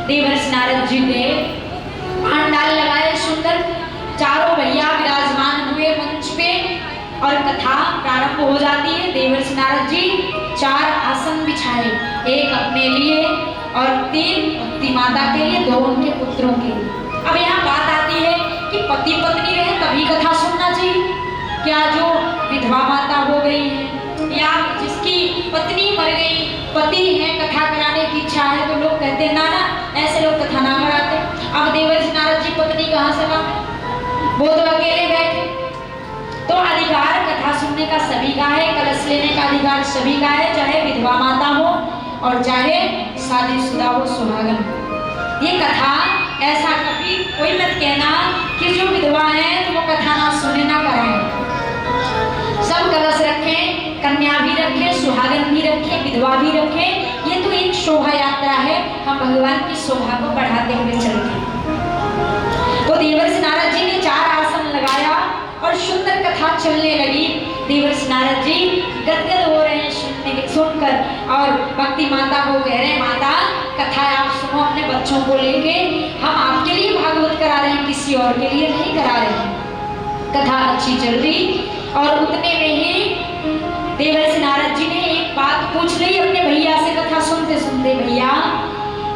देवर्षि नारद जी ने पंडाल लगाए सुंदर, चारों भैया विराजमान हुए मंच पे और कथा प्रारंभ हो जाती है। देवर्षि नारद जी 4 आसन बिछाए, एक अपने लिए और 3 भक्ति माता के लिए, 2 उनके पुत्रों के लिए। अब यहाँ बात आती है कि पति पत्नी रहे तभी कथा सुनना चाहिए क्या? जो विधवा माता हो गई है या जिसकी पत्नी मर गई, पति है, कथा कराने की इच्छा है, तो लोग कहते हैं ना ना ऐसे लोग कथा ना कराते। अब देवर्षि नारद जी पत्नी कहाँ से लाए? वो तो अकेले बैठे। तो अधिकार कथा सुनने का सभी का है, कलश लेने का अधिकार सभी का है, चाहे विधवा माता हो और चाहे शादीशुदा हो, सुहागन। ये कथा ऐसा कभी कोई मत कहना कि जो विधवा है तो वो कथा ना सुने ना कराएं। सब कलश रखें, कन्या भी रखें, सुहागन भी रखें, विधवा भी रखें। ये तो एक शोभा यात्रा है, हम भगवान की शोभा को बढ़ाते हुए चलते हैं। तो देवर्षि नारद जी ने 4 आसन लगाया और सुंदर कथा चलने लगी। देवर्षि नारद जी गदगद हो रहे हैं सुनकर और भक्ति माता को कह रहे हैं माता कथा आप सुनो अपने बच्चों को लेके, हम आपके लिए भागवत करा रहे हैं, किसी और के लिए नहीं करा रहे हैं। कथा अच्छी चल रही और उतने में ही देवर्षि नारद जी ने एक बात पूछ ली अपने भैया से कथा सुनते सुनते, भैया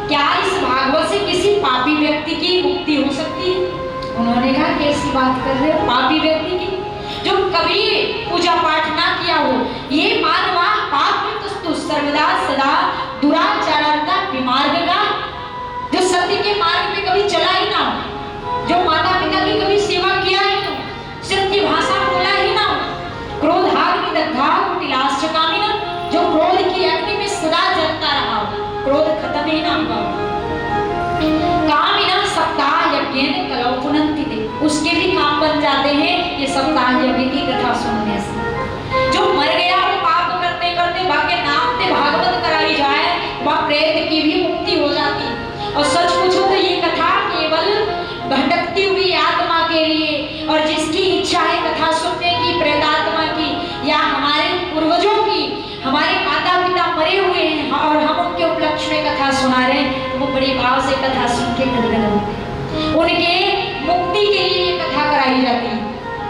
क्या इस भागवत से किसी पापी व्यक्ति की मुक्ति हो सकती है? उन्होंने कहा कैसी बात कर रहे हो? पापी व्यक्ति की जो कभी पूजा पाठ ना किया हो, ये मानवा पाप तो सर्वदा सदा दुराचारता विमार्ग का, जो सत्य के मार्ग में कभी चला ही ना हो, जो माता पिता की कभी सेवा किया ही ना, सत्य भाषा बोला ही ना, क्रोधाग्नि दग्धा कुटिलाश्च कामिना, जो क्रोध की अग्नि में सदा जलता रहा हो, क्रोध खत्म ही ना हुआ, कामिना सप्ताह यज्ञेन कलौ पुनन्ति ते, उसके भी काम बन जाते हैं ये सप्ताह यज्ञ की कथा सुनने से। जो मर गया हो पाप करते करते भाग्य नाम से भागवत कराई जाए, वह प्रेत की भी मुक्ति हो जाती है। और सच पूछो तो ये कथा केवल भटकती हुई आत्मा के लिए, और जिसकी इच्छा है कथा सुनने की प्रेतात्मा की या हमारे पूर्वजों की, हमारे माता पिता मरे हुए हैं और हम उनके उपलक्ष्य में कथा सुना रहे हैं, तो वो बड़े भाव से कथा सुन के गदगद होते हैं। उनके मुक्ति के लिए ये कथा कराई जाती है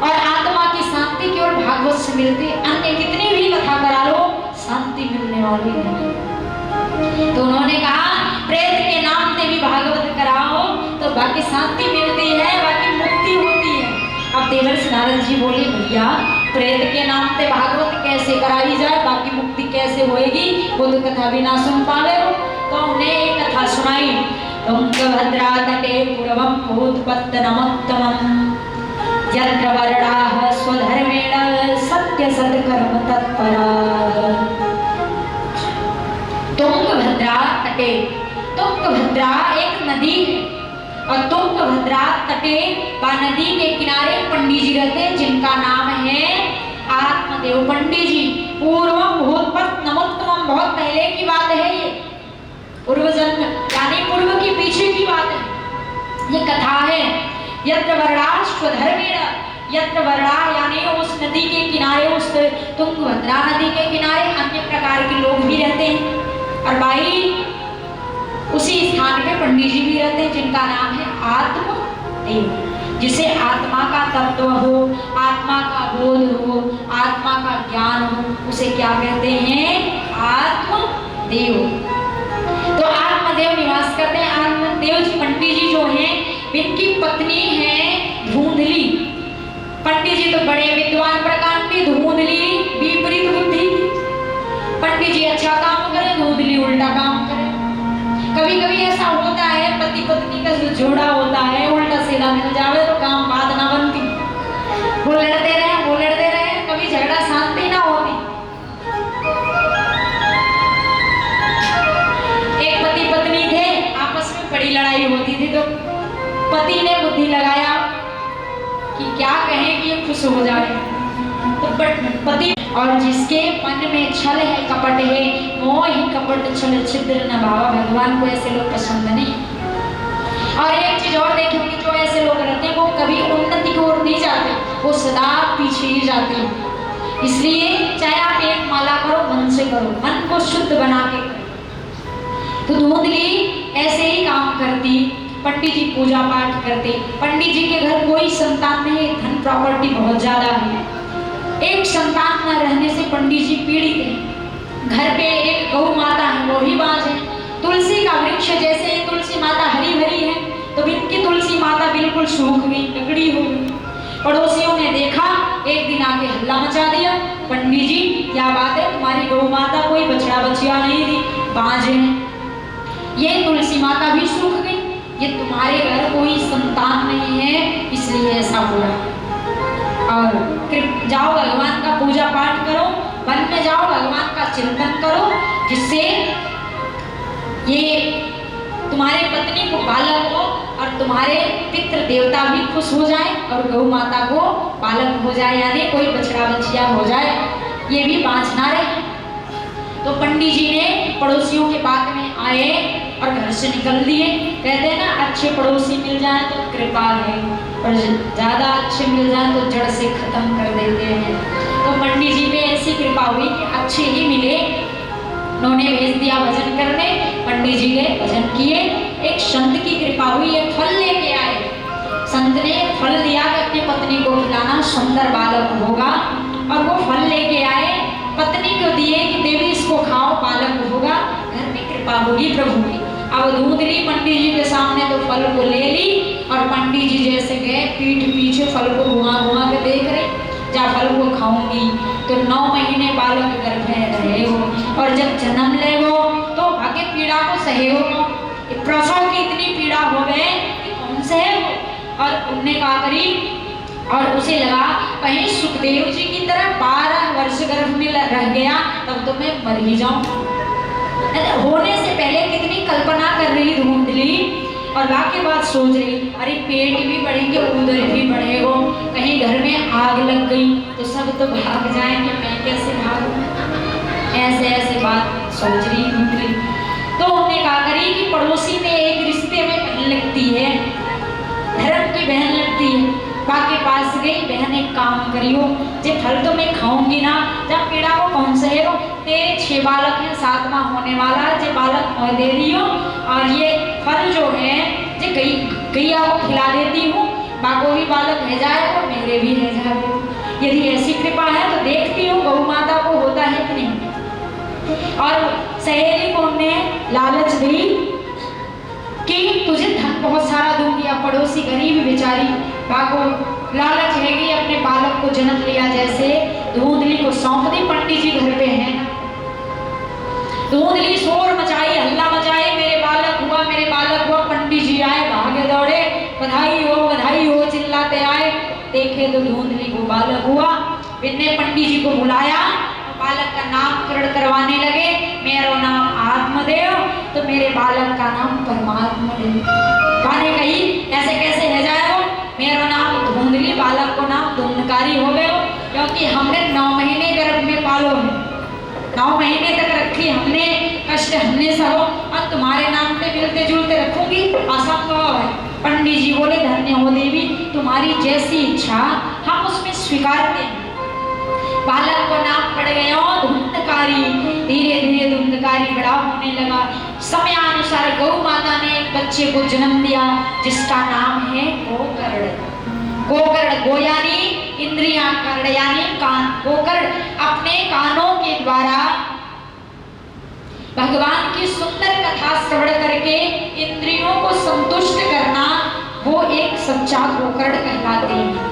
और आत्मा की शांति केवल भागवत से मिलती है, अन्य कितनी भी कथा करा लो शांति मिलने वाली नहीं। तो उन्होंने कहा प्रेत के नाम से भी भागवत कराओ तो बाकी शांति मिलती है, बाकी मुक्ति होती है। अब देवर्षि नारद जी बोले भैया प्रेत के नाम से भागवत कैसे कराई जाए, बाकी मुक्ति कैसे होएगी, वो तो कथा भी ना सुन पावे हो। तो हमने एक कथा सुनाई, तुंगभद्रा तटे पूर्वं भूतपत्तनमोत्तमं यत्र वर्णाः स्वधर्मेण सत्य सत्कर्म तत्पराः। तुंगभद्रा तटे, तुंगभद्रा एक नदी है और तुंगभद्रा तटे व नदी के किनारे पंडित जी रहते हैं जिनका नाम है आत्मदेव पंडित जी। पूर्वम भूतपत्तनमोत्तमं, बहुत पहले की बात है ये, पूर्व जन्म यानी पूर्व के पीछे की बात है, ये कथा है। यत्र वर्णा स्वधर्मेण, यत्र वर्णा यानी उस नदी के किनारे, उस तुंगभद्रा नदी के किनारे अन्य प्रकार के लोग भी रहते हैं और भाई उसी स्थान पे पंडित जी भी रहते हैं जिनका नाम है आत्मदेव। जिसे आत्मा का तत्व हो, आत्मा का बोध हो, आत्मा का ज्ञान हो, उसे क्या कहते हैं? आत्मदेव। तो आत्मदेव निवास करते हैं। आत्मदेव जी पंडित जी जो हैं, इनकी पत्नी है धुंधली। पंडित जी तो बड़े विद्वान प्रकार की, धुंधली विपरीत बुद्धि। पंडित जी अच्छा काम करें, धुंधली उल्टा काम करे। कभी कभी ऐसा होता है पति पत्नी का जो जोड़ा होता है उल्टा सीधा मिल जावे तो काम बात ना बनती, वो लड़ते रहे, कभी झगड़ा शांति ना होती। पति ने बुद्धि लगाया कि क्या कहें कि ये खुश हो जाए। तो पति और जिसके मन में छल है, कपट है, मोह ही कपट छल छिद्र न भावा, भगवान को ऐसे लोग पसंद नहीं। और एक चीज और देखोगे, जो ऐसे लोग रहते हैं वो कभी उन्नति की ओर नहीं जाते, वो सदा पीछे ही जाते हैं। इसलिए चाहे आप एक माला करो, मन से करो, मन को शुद्ध बना के करो। तो धुंधली ऐसे ही काम करती, पंडित जी पूजा पाठ करते। पंडित जी के घर कोई संतान नहीं, धन प्रॉपर्टी बहुत ज्यादा है, एक संतान न रहने से पंडित जी पीड़ित हैं। घर पे एक गौ माता है, वो ही बाज है। तुलसी का वृक्ष, जैसे तुलसी माता हरी भरी है, तो इनकी तुलसी माता बिल्कुल सूख गई, टकड़ी हो गई। पड़ोसियों ने देखा, एक दिन आके हल्ला मचा दिया, पंडित जी क्या बात है, तुम्हारी गौ माता कोई बछड़ा बछिया नहीं थी, बाज है, ये तुलसी माता भी सूख गई, ये तुम्हारे घर कोई संतान नहीं है, इसलिए ऐसा हुआ। और जाओ भगवान का पूजा पाठ करो, वन में जाओ भगवान का चिंतन करो, जिससे ये तुम्हारे पत्नी को बालक हो और तुम्हारे पितृ देवता भी खुश हो जाए और गौ माता को बालक हो जाए, यानी कोई बछड़ा बछिया हो जाए, ये भी बाँच ना रहे। तो पंडित जी ने पड़ोसियों के बात में आए और घर से निकल दिए। कहते हैं ना, अच्छे पड़ोसी मिल जाए तो कृपा है, और ज्यादा अच्छे मिल जाए तो जड़ से खत्म कर देते हैं। तो पंडित जी पे ऐसी कृपा हुई कि अच्छे ही मिले, उन्होंने भेज दिया भजन करने, पंडित जी ने भजन किए। एक संत की कृपा हुई, एक फल लेके आए, संत ने फल दिया कि अपनी पत्नी को खिलाना, सुंदर बालक होगा, और वो फल लेके आए, पत्नी को दिए कि देवी इसको खाओ, बालक होगा, घर में कृपा होगी प्रभु की। अब धुंधली पंडित जी के सामने तो फल को ले ली, और पंडित जी जैसे गए पीठ पीछे फल को घुमा घुमा के देख रहे, जा फल को खाऊंगी तो 9 महीने बालक गर्भ में रहे हो, और जब जन्म ले हो तो भाग्य पीड़ा को सहे हो, प्रसव की इतनी पीड़ा हो गए कि कौन से है वो। और उनने कहा करी, और उसे लगा कहीं सुखदेव जी की तरह 12 वर्ष गर्भ में रह गया तब तो मैं मर ही जाऊं। होने से पहले कितनी कल्पना कर रही धुंधली, और वाकई बात सोच रही, अरे पेट भी बढ़ेंगे, उदर भी बढ़ेगा, कहीं घर में आग लग गई तो सब तो भाग जाएंगे, मैं कैसे भागूं, ऐसे ऐसे बात सोच रही धुंधली। तो उन्होंने कहा करी कि पड़ोसी में एक रिश्ते में बहन लगती है, धर्म की बहन लगती है, बाकी पास गई, बहन एक काम करियो, जे फल तो मैं खाऊंगी ना, जब पीड़ा को कौन सहेगो, तेरे 6 बालक हैं, 7वां होने वाला, जे बालक मोह दे दियो, और ये फल जो है जे गैया को खिला देती हूँ, बाको भी बालक रह जाए और मेरे भी रह जाए। यदि ऐसी कृपा है तो देखती हूँ गौ माता को होता है कि नहीं। और सहेली को ने लालच दी कि तुझे धन बहुत सारा दूंगी, अब पड़ोसी गरीब बेचारी बाको लालच है कि अपने बालक को जन्म लिया, जैसे धुंधली को सौंप दी, पंडित जी घर पे हैं ना। धुंधली शोर मचाई, हल्ला मचाई, मेरे बालक हुआ, मेरे बालक हुआ, पंडित जी आए, भागे दौड़े, बधाई हो चिल्लाते आए, देखे तो धुंधली को बालक हुआ। इनने पंडित जी को बुलाया, बालक का नामकरण करवाने लगे, मेरा नाम आत्मदेव, तो मेरे बालक का नाम परमात्मा देव। गाने कही ऐसे कैसे है जाए, मेरा नाम धुंधली, बालक को नाम धुंधकारी हो गए, क्योंकि हमने 9 महीने गर्भ में पालो है, 9 महीने तक रखी हमने, कष्ट हमने सहो, और तुम्हारे नाम पे मिलते जुलते रखूंगी, असंभव है। पंडित जी बोले, धन्य हो देवी, तुम्हारी जैसी इच्छा हम उसमें स्वीकारते हैं। बालक को नाम पड़ गया धुंधकारी, धीरे धीरे धुंधकारी बड़ा होने लगा। समयानुसार गौ माता ने एक बच्चे को जन्म दिया, जिसका नाम है गोकर्ण। गोकर्ण, गो यानी इंद्रियां, कर्ण यानी कान। गोकर्ण अपने कानों के द्वारा भगवान की सुंदर कथा श्रवण करके इंद्रियों को संतुष्ट करना, वो एक सच्चा गोकर्ण कहलाते हैं।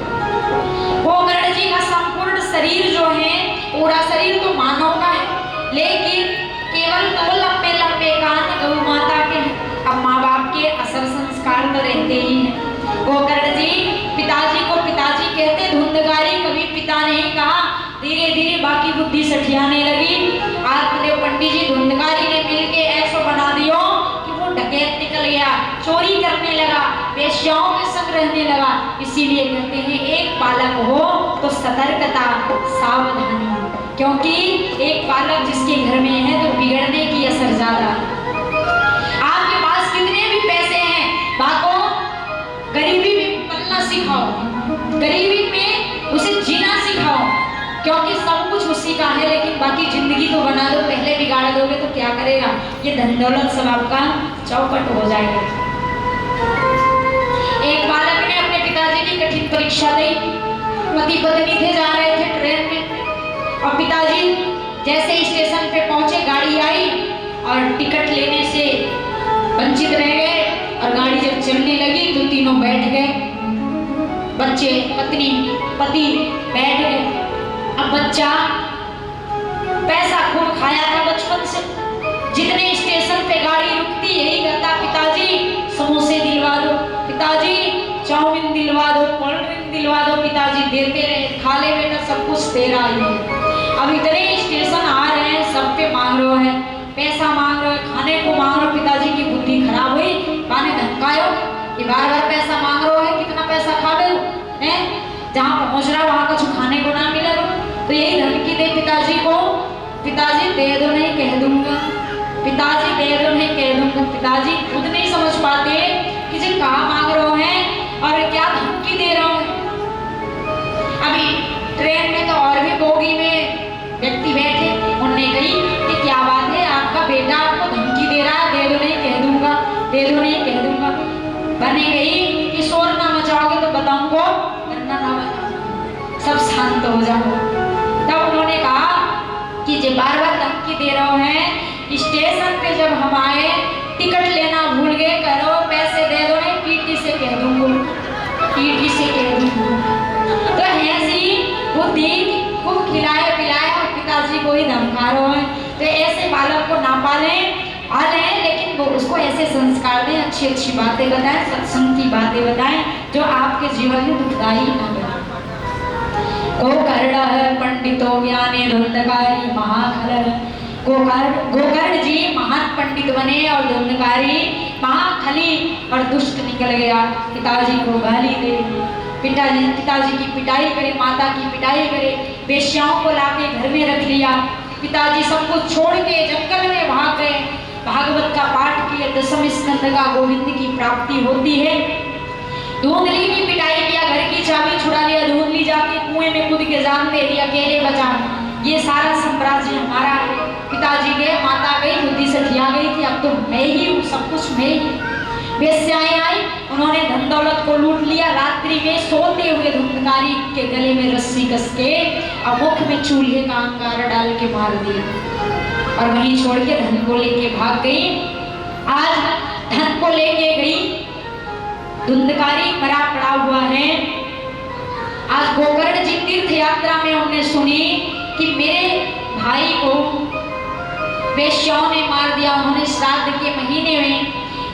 गोकर्ण जी का संपूर्ण शरीर जो है, पूरा शरीर तो मानव का है, लेकिन केवल 2 लंबे लंबे कान गौ माता के हैं। अब माँ बाप के असर संस्कार तो रहते ही हैं। गोकर्ण जी पिताजी को पिताजी कहते, धुंधकारी कभी पिता नहीं कहा। धीरे धीरे बाकी बुद्धि सठियाने लगी। आत्मदेव पंडित जी धुंधकारी ने मिलके ऐसा बना दियो कि वो डकैत निकल गया, चोरी करने लगा, वेश्याओं के संग रहने लगा। इसीलिए कहते हैं एक बालक हो तो सतर्कता सावधानी, क्योंकि एक बालक जिसके घर में है तो बिगड़ने की असर ज्यादा। आपके पास कितने भी पैसे हैं, बाको गरीबी में पलना सिखाओ, गरीबी में उसे जीना सिखाओ, क्योंकि सब कुछ उसी का है, लेकिन बाकी जिंदगी तो बना दो, पहले बिगाड़ दोगे तो क्या करेगा? ये धन दौलत सब आपका चौपट हो जाएगा। एक बालक ने अपने पिताजी की कठिन परीक्षा दी। पति पत्नी थे, जा रहे थे ट्रेन में, और पिताजी जैसे स्टेशन पे पहुंचे गाड़ी आई और टिकट लेने से वंचित रह गए, और गाड़ी जब चलने लगी तो तीनों बैठ गए, बच्चे पत्नी पति बैठ गए। अब बच्चा पैसा खूब खाया था बचपन से, जितने स्टेशन पे गाड़ी रुकती यही कहता, पिताजी समोसे दिलवा दो, पिताजी चाउमीन दिलवा दो, कोल्ड ड्रिंक दिलवा दो। पिताजी देते रहे, खा ले बेटा सब कुछ तेरा ही है। अब इतने स्टेशन आ रहे हैं, सब पे मांग रहे हैं, पैसा मांग रहे, खाने को मांग रहे। पिताजी की बुद्धि खराब हुई, माने धमकायो कि बार बार पैसा मांग रहे है, कितना पैसा खा लो है, जहाँ पहुँच रहा वहाँ कुछ खाने को ना मिले। तो यही धमकी दे पिताजी को, पिताजी दे दो नहीं कह दूंगा, पिताजी दे दो नहीं कह दूंगा। पिताजी खुद नहीं समझ पाते कि जो कहाँ मांग रहे हैं और क्या धमकी दे रहा हूँ। अभी ट्रेन में तो और भी बोगी में व्यक्ति बैठे, उन्होंने कही कि क्या बात है, आपका बेटा आपको धमकी दे रहा है, दे दो नहीं कह दूंगा, दे दो नहीं कह दूंगा। बने गई कि शोर ना मचाओगे तो बताऊंगा, वरना ना बताऊंगा, सब शांत हो जाओ। तब उन्होंने कहा कि जो बार बार धमकी दे रहे हैं, स्टेशन पे जब हम आए टिकट लेना भूल गए, करो पैसे दे दो नहीं, टीटी से कह दूंगा, टीटी से कह दूंगा। तो ऐसी बुद्धि खूब खिलाए पिलाए और पिताजी को ही धमका रहे हैं। तो ऐसे बालक को ना पालें, लेकिन वो उसको ऐसे संस्कार दें, अच्छी अच्छी बातें बताएं, सत्संग की बातें बताएं जो आपके जीवन में दुखदाई ना बने। गोकर्ण पंडितो ज्ञाने धुंधकारी महाखल, गोकर्ण जी महान पंडित बने और धुंधकारी महाखली और दुष्ट निकल गया। पिताजी को गाली दे, पिताजी की पिटाई करे, माता की पिटाई करे, वेश्याओं को लाके घर में रख लिया। पिताजी सब कुछ छोड़ के जंगल में भाग गए, भागवत का पाठ किया, दशम स्कंद का गोविंद की प्राप्ति होती है। धुंधली की पिटाई किया, घर की चाबी छुड़ा लिया, धुंधली जाके कुएं में कूद के जान दे दिया, अकेले बचा, ये सारा साम्राज्य हमारा है। पिताजी गए, माता गई, बुद्धि से खिया गई कि अब तो मैं ही हूँ, सब कुछ मैं ही। वेश्याएं आई, उन्होंने धन दौलत को लूट लिया। रात्रि में सोते हुए धुंधकारी के गले में रस्सी कस के और मुख में चूल्हे का अंगारा डाल के मार दिया, और वहीं छोड़ के धन को लेके भाग गई। आज धन को लेके गई, धुंधकारी मरा पड़ा हुआ है। आज गोकर्ण जी तीर्थ यात्रा में उन्होंने सुनी कि मेरे भाई को वेश्याओं ने मार दिया। उन्होंने श्राद्ध के महीने में,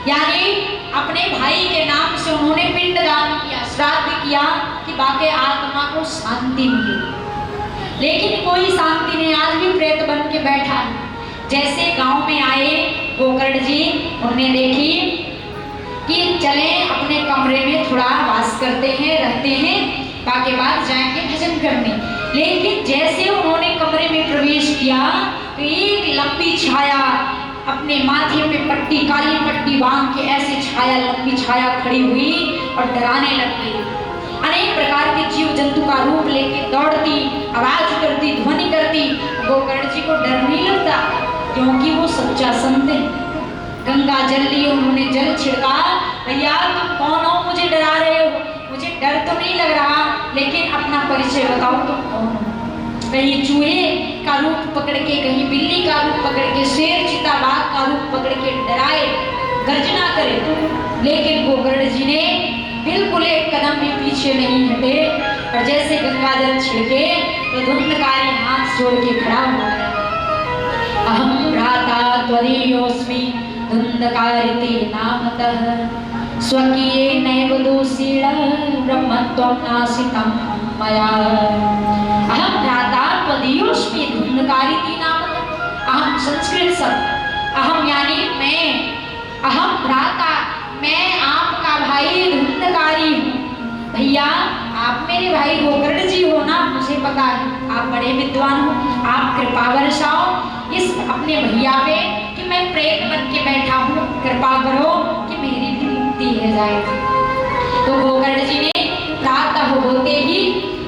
यानी अपने भाई के नाम से उन्होंने पिंडदान किया, श्राद्ध किया कि बाकी आत्मा को शांति मिले। लेकिन कोई शांति नहीं, आज भी प्रेत बन के बैठा है। जैसे गांव में आए गोकर्ण जी, उन्होंने देखी कि चले अपने कमरे में थोड़ा वास करते हैं, रहते हैं, बाकी बाद जाएंगे भजन करने। लेकिन जैसे उन्होंने कमरे में प्रवेश किया तो एक लंबी छाया अपने माथे पे पट्टी, काली पट्टी बांध के ऐसे छाया, लंबी छाया खड़ी हुई और डराने लगती। अनेक प्रकार के जीव जंतु का रूप लेके दौड़ती, आवाज करती, ध्वनि करती। गोकर्ण जी को डर नहीं लगता, क्योंकि वो सच्चा संत है। गंगा जल लिए, उन्होंने जल छिड़का, भैया तुम कौन हो, मुझे डरा रहे हो? मुझे डर तो नहीं लग रहा, लेकिन अपना परिचय बताओ, तुम कौन हो? कहीं चूहे का रूप पकड़ के, कहीं बिल्ली का रूप पकड़ के, शेर चीता बाघ का रूप पकड़ के डराए, गर्जना करे। लेकिन गोकर्ण जी ने बिल्कुल एक कदम भी पीछे नहीं हटे, और जैसे गंगा जल छिड़के तो धुंधकारी हाथ जोड़ के खड़ा हो गया। अहम भ्राता त्वदीयोऽस्मि धुंधकारिति नामतः, स्वकीये नैव दोषेण ब्रह्मत्वं नाशितं मया। अहम भ्राता त्वदीयोऽस्मि धुंधकारिति नामतः। अहम संस्कृत शब्द, अहम यानी मैं, अहम भ्राता मैं आपका भाई धुंध मेरे भाई गोकर्ण जी हो ना, मुझे पता है आप बड़े विद्वान हो, आप कृपा बरसाओ इस अपने भैया पे कि मैं प्रेत बन के बैठा हूँ, कृपा करो कि मेरी भी मुक्ति हो जाए। तो गोकर्ण जी ने प्रातः होते ही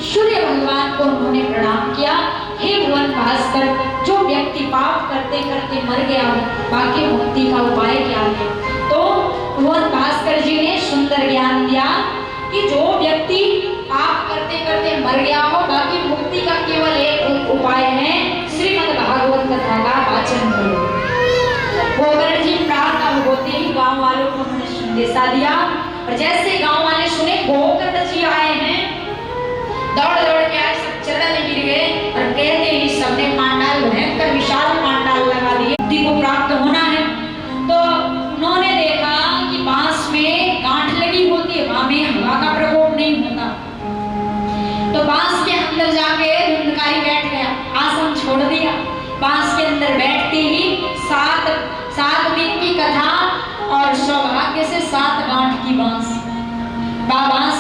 सूर्य भगवान को उन्होंने प्रणाम किया, हे भुवन भास्कर, जो व्यक्ति पाप करते करते मर गया हो, बाकी मुक्ति का उपाय क्या है? तो भुवन भास्कर जी ने सुंदर ज्ञान दिया कि जो व्यक्ति पाप करते करते मर गया हो, बाकी मुक्ति का केवल एक उपाय है, श्रीमद् भागवत कथा का वाचन करो। गोकर्ण जी प्रातः होते ही गांव वालों को उन्होंने संदेशा दिया, और जैसे गांव वाले सुने गोकर्ण जी आए हैं, दौड़ दौड़ के आए, सब चरण में गिर गए और कहते ही सबने पांडाल, भयंकर विशाल पांडाल लगा दिए, मुक्ति को प्राप्त होना है। तो उन्होंने देखा कि बांस में गांठ लगी होती है, वहां में हवा का प्रकोप नहीं होता, तो बांस के अंदर जाके धुंधकारी बैठ गया, आसन छोड़ दिया। बांस के अंदर बैठते ही सात दिन की कथा, और सौभाग्य से 7 गांठ की बांस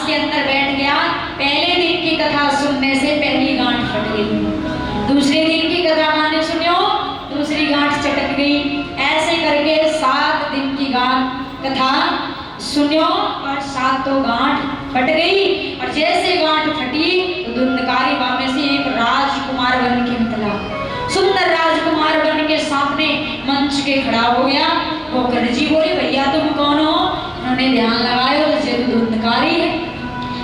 के अंदर बैठ गया। पहले दिन की कथा सुनने से पहली गांठ फट गई, दूसरे दिन की कथा माने सुनियो, दूसरी गांठ चटक गई, ऐसे करके 7 दिन की कथा सुनियो और 7 गांठ फट गई। और जैसे गांठ फटी तो धुंधकारी वहां में से एक राजकुमार बन के निकला, सुंदर राजकुमार बन के सामने मंच के खड़ा हो गया। गोकर्ण जी बोले, भैया तुम कौन हो? उन्होंने ध्यान लगाया तो ये धुंधकारी है।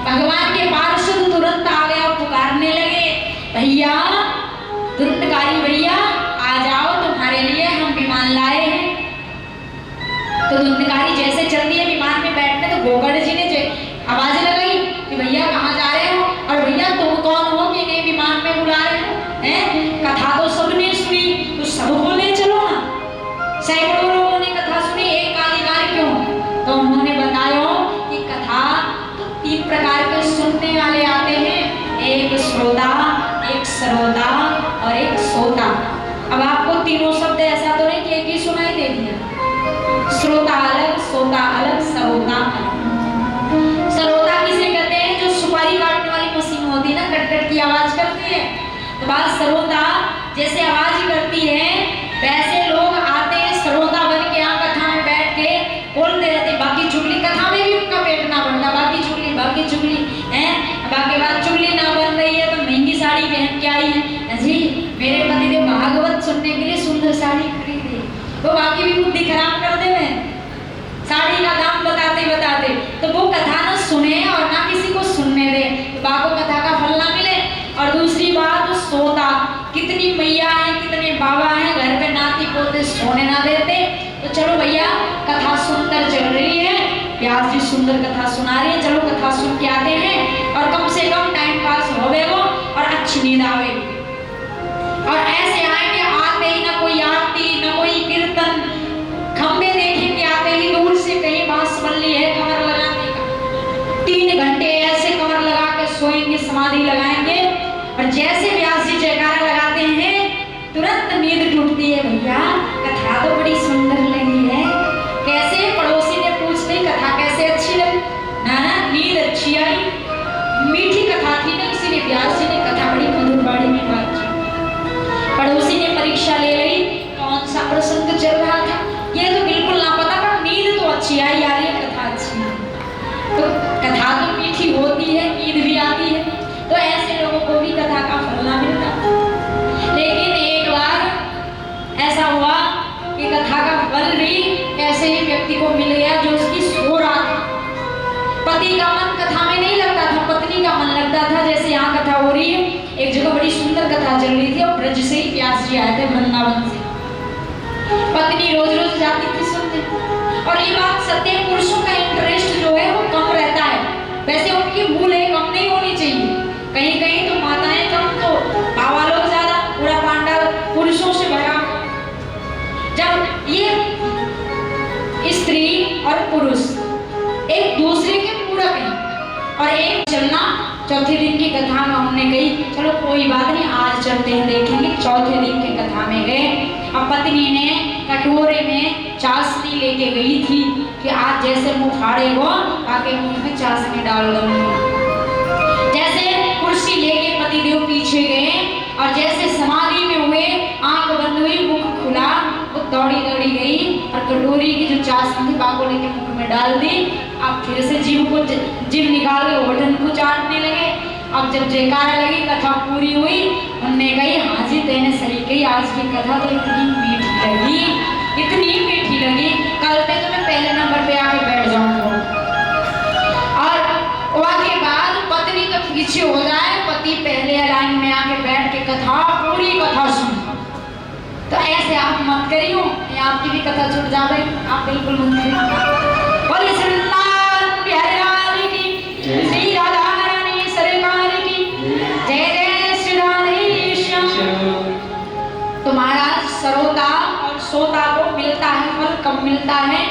भगवान के पार्षद तुरंत आ गया, पुकारने लगे, भैया धुंधकारी भैया आ जाओ, तुम्हारे लिए हम विमान लाए हैं। तो धुंधकारी जैसे चलती है विमान में बैठने, तो गोकर्ण जी ने आवाज लगाई कि भैया कहाँ जा रहे हो, और भैया तुम कौन हो कि इन्हें विमान में बुला रहे हो? कथा तो सबने सुनी, तो सबको ले चलो ना। सैकड़ों लोगों ने कथा सुनी, एक अधिकार क्यों? तो उन्होंने बताया कि कथा तो 3 प्रकार के सुनने वाले आते हैं, एक श्रोता, एक श्रोता और एक सोता। अब आपको तीनों शब्द ऐसा तो नहीं कि एक ही सुनाई दे दिया, श्रोता अलग, सोता अलग, श्रोता अलग। श्रोता किसे कहते हैं? जो सुपारी काटने वाली मशीन होती है ना, कट कट की आवाज करती है, तो बात श्रोता जैसे आवाज करती है, वैसे लोग आते हैं श्रोता बन के, यहाँ कथा में बैठ के बोलते रहते, बाकी चुगली कथा में भी उनका पेट ना बढ़ता, बाकी चुगली है, बाकी बात चुगली ना बन रही है तो महंगी साड़ी पहन के आई है जी, मेरे पति देव भागवत सुनने के लिए सुंदर साड़ी खरीदे, तो बाकी भी बुद्धि खराब कर दे साड़ी का दाम बताते, तो वो कथा ना सुने और ना किसी को सुनने दे, तो बाको कथा का फल ना मिले। और दूसरी बात सोता, कितनी मैया है, कितने बाबा हैं, घर पे नाती पोते सोने ना देते, तो चलो भैया कथा सुंदर चल रही है, व्यास जी सुंदर कथा सुना रहे हैं, चलो कथा सुन के आते हैं और कम से कम टाइम पास होवे वो और अच्छी नींद आवे। और ऐसे आएंगे, आते ही ना कोई आरती ना कोई कीर्तन, खंबे देखेंगे आते ही दूर से, कहीं बांस बल्ली है कमर लगाने का, 3 घंटे ऐसे कमर लगा के सोएंगे, समाधि लगाएंगे, और जैसे व्यास जी जयकारा लगाते हैं तुरंत नींद टूटती है। भैया कथा तो बड़ी सुंदर लगी है, कैसे? पड़ोसी ने पूछ ली कथा कैसे अच्छी लगी? ना नींद अच्छी आई, मीठी कथा थी ना, इसीलिए व्यास जी ने कथा बड़ी मधुर वाणी में बात की। पड़ोसी ने परीक्षा ले ली, कौन सा प्रसंग चल रहा था ये तो बिल्कुल ना पता, पर नींद तो अच्छी आई, यार ये कथा अच्छी है। तो कथा तो मीठी होती है, नींद भी आती है, तो ऐसे लोगों को भी कथा का फल ना मिलता। लेकिन एक बार ऐसा हुआ कि कथा का फल भी ऐसे ही व्यक्ति को मिल गया जो उसकी सो रहा था, पति का मन कथा में नहीं लगता था, पत्नी का मन लगता था। जैसे यहाँ कथा हो रही है, एक जगह बड़ी सुंदर कथा चल रही थी और ब्रज से ही व्यास जी आए थे, वृंदावन से, पत्नी रोज रोज जाती थी सुनने। और ये बात सत्य, पुरुषों का इंटरेस्ट जो है वो कम रहता है, वैसे उनकी भूल है, कम नहीं होनी चाहिए, कहीं कहीं तो माताएं कम तो बाबा लोग ज्यादा, पूरा पांडाल पुरुषों से भरा। जब ये स्त्री और पुरुष एक दूसरे के पूरक हैं और एक चलना, चौथे दिन की कथा में हमने कही चलो कोई बात नहीं आज चलते हैं देखेंगे। चौथे दिन की कथा में गए, अब पत्नी ने कटोरे में चाशनी लेके गई थी कि आज जैसे मुंह फाड़े हो आके मुंह में चाशनी डाल दूंगी। जैसे कुर्सी लेके पतिदेव पीछे गए और जैसे समाधि में हुए, आंख बंद हुई, मुख खुला, वो दौड़ी दौड़ी गई और कटोरी की जो चाशनी थी बाको लेके मुख में डाल दी। अब फिर से जीभ निकाल के होठन को चाटने लगे। अब जब जयकारा लगी, कथा पूरी हुई, उनने कही हाँ जी तेने सही कही, आज की कथा तो इतनी मीठी लगी, इतनी मीठी लगी, कल तक तो मैं पहले नंबर पे आके बैठ जाऊंगा। और के बाद पत्नी तो पीछे हो जाए, पति पहले लाइन में आके बैठ के कथा पूरी कथा सुन। तो ऐसे आप मत करियो, आपकी भी कथा छूट जावे, आप बिल्कुल मत करियो। बोलिए श्री प्यारे लाल की, श्री राधा रानी सरकार की जय, जय श्री राधे श्याम। तो महाराज श्रोता और श्रोता को मिलता है फल, कब मिलता है?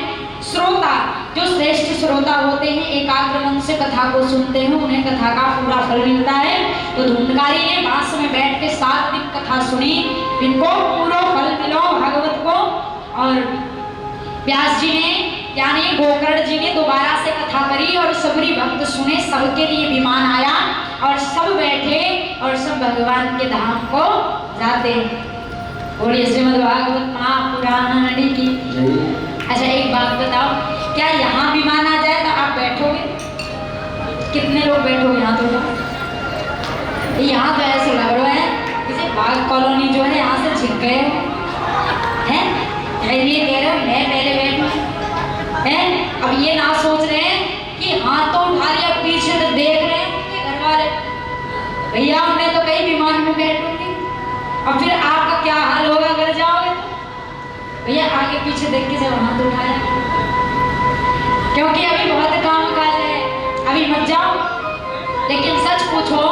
श्रोता जो श्रेष्ठ श्रोता होते हैं, एकाग्र मन से कथा को सुनते हैं, उन्हें कथा का पूरा फल मिलता है। तो धुंधकारी ने बांस में बैठ के 7 दिन कथा सुनी, इनको पूरा फल मिला भागवत को। और व्यास जी ने यानी गोकर्ण जी ने दोबारा से कथा करी और सबरी भक्त सुने, सबके लिए विमान आया और सब बैठे और सब भगवान के धाम को जाते। बोलिए श्रीमद्भागवत महापुराण की। अच्छा एक बात बताओ, क्या यहाँ विमान आ जाए तो आप बैठोगे? कितने लोग बैठोगे यहाँ? तो यहाँ तो ऐसे लग रहा है जैसे बाग कॉलोनी जो है यहाँ से छिप गए हैं। ये कह रहे हो मैं पहले बैठूं हैं? अब ये ना सोच रहे हैं कि हाथ तो उठा लिया, पीछे तो देख रहे हैं उनके घर वाले, भैया मैं तो कहीं विमान में बैठूंगी। और फिर आपका क्या हाल होगा अगर जाओगे? भैया आगे पीछे देख के जब हाथ उठाया, क्योंकि अभी बहुत काम काज है, अभी मत जाओ। लेकिन सच पूछो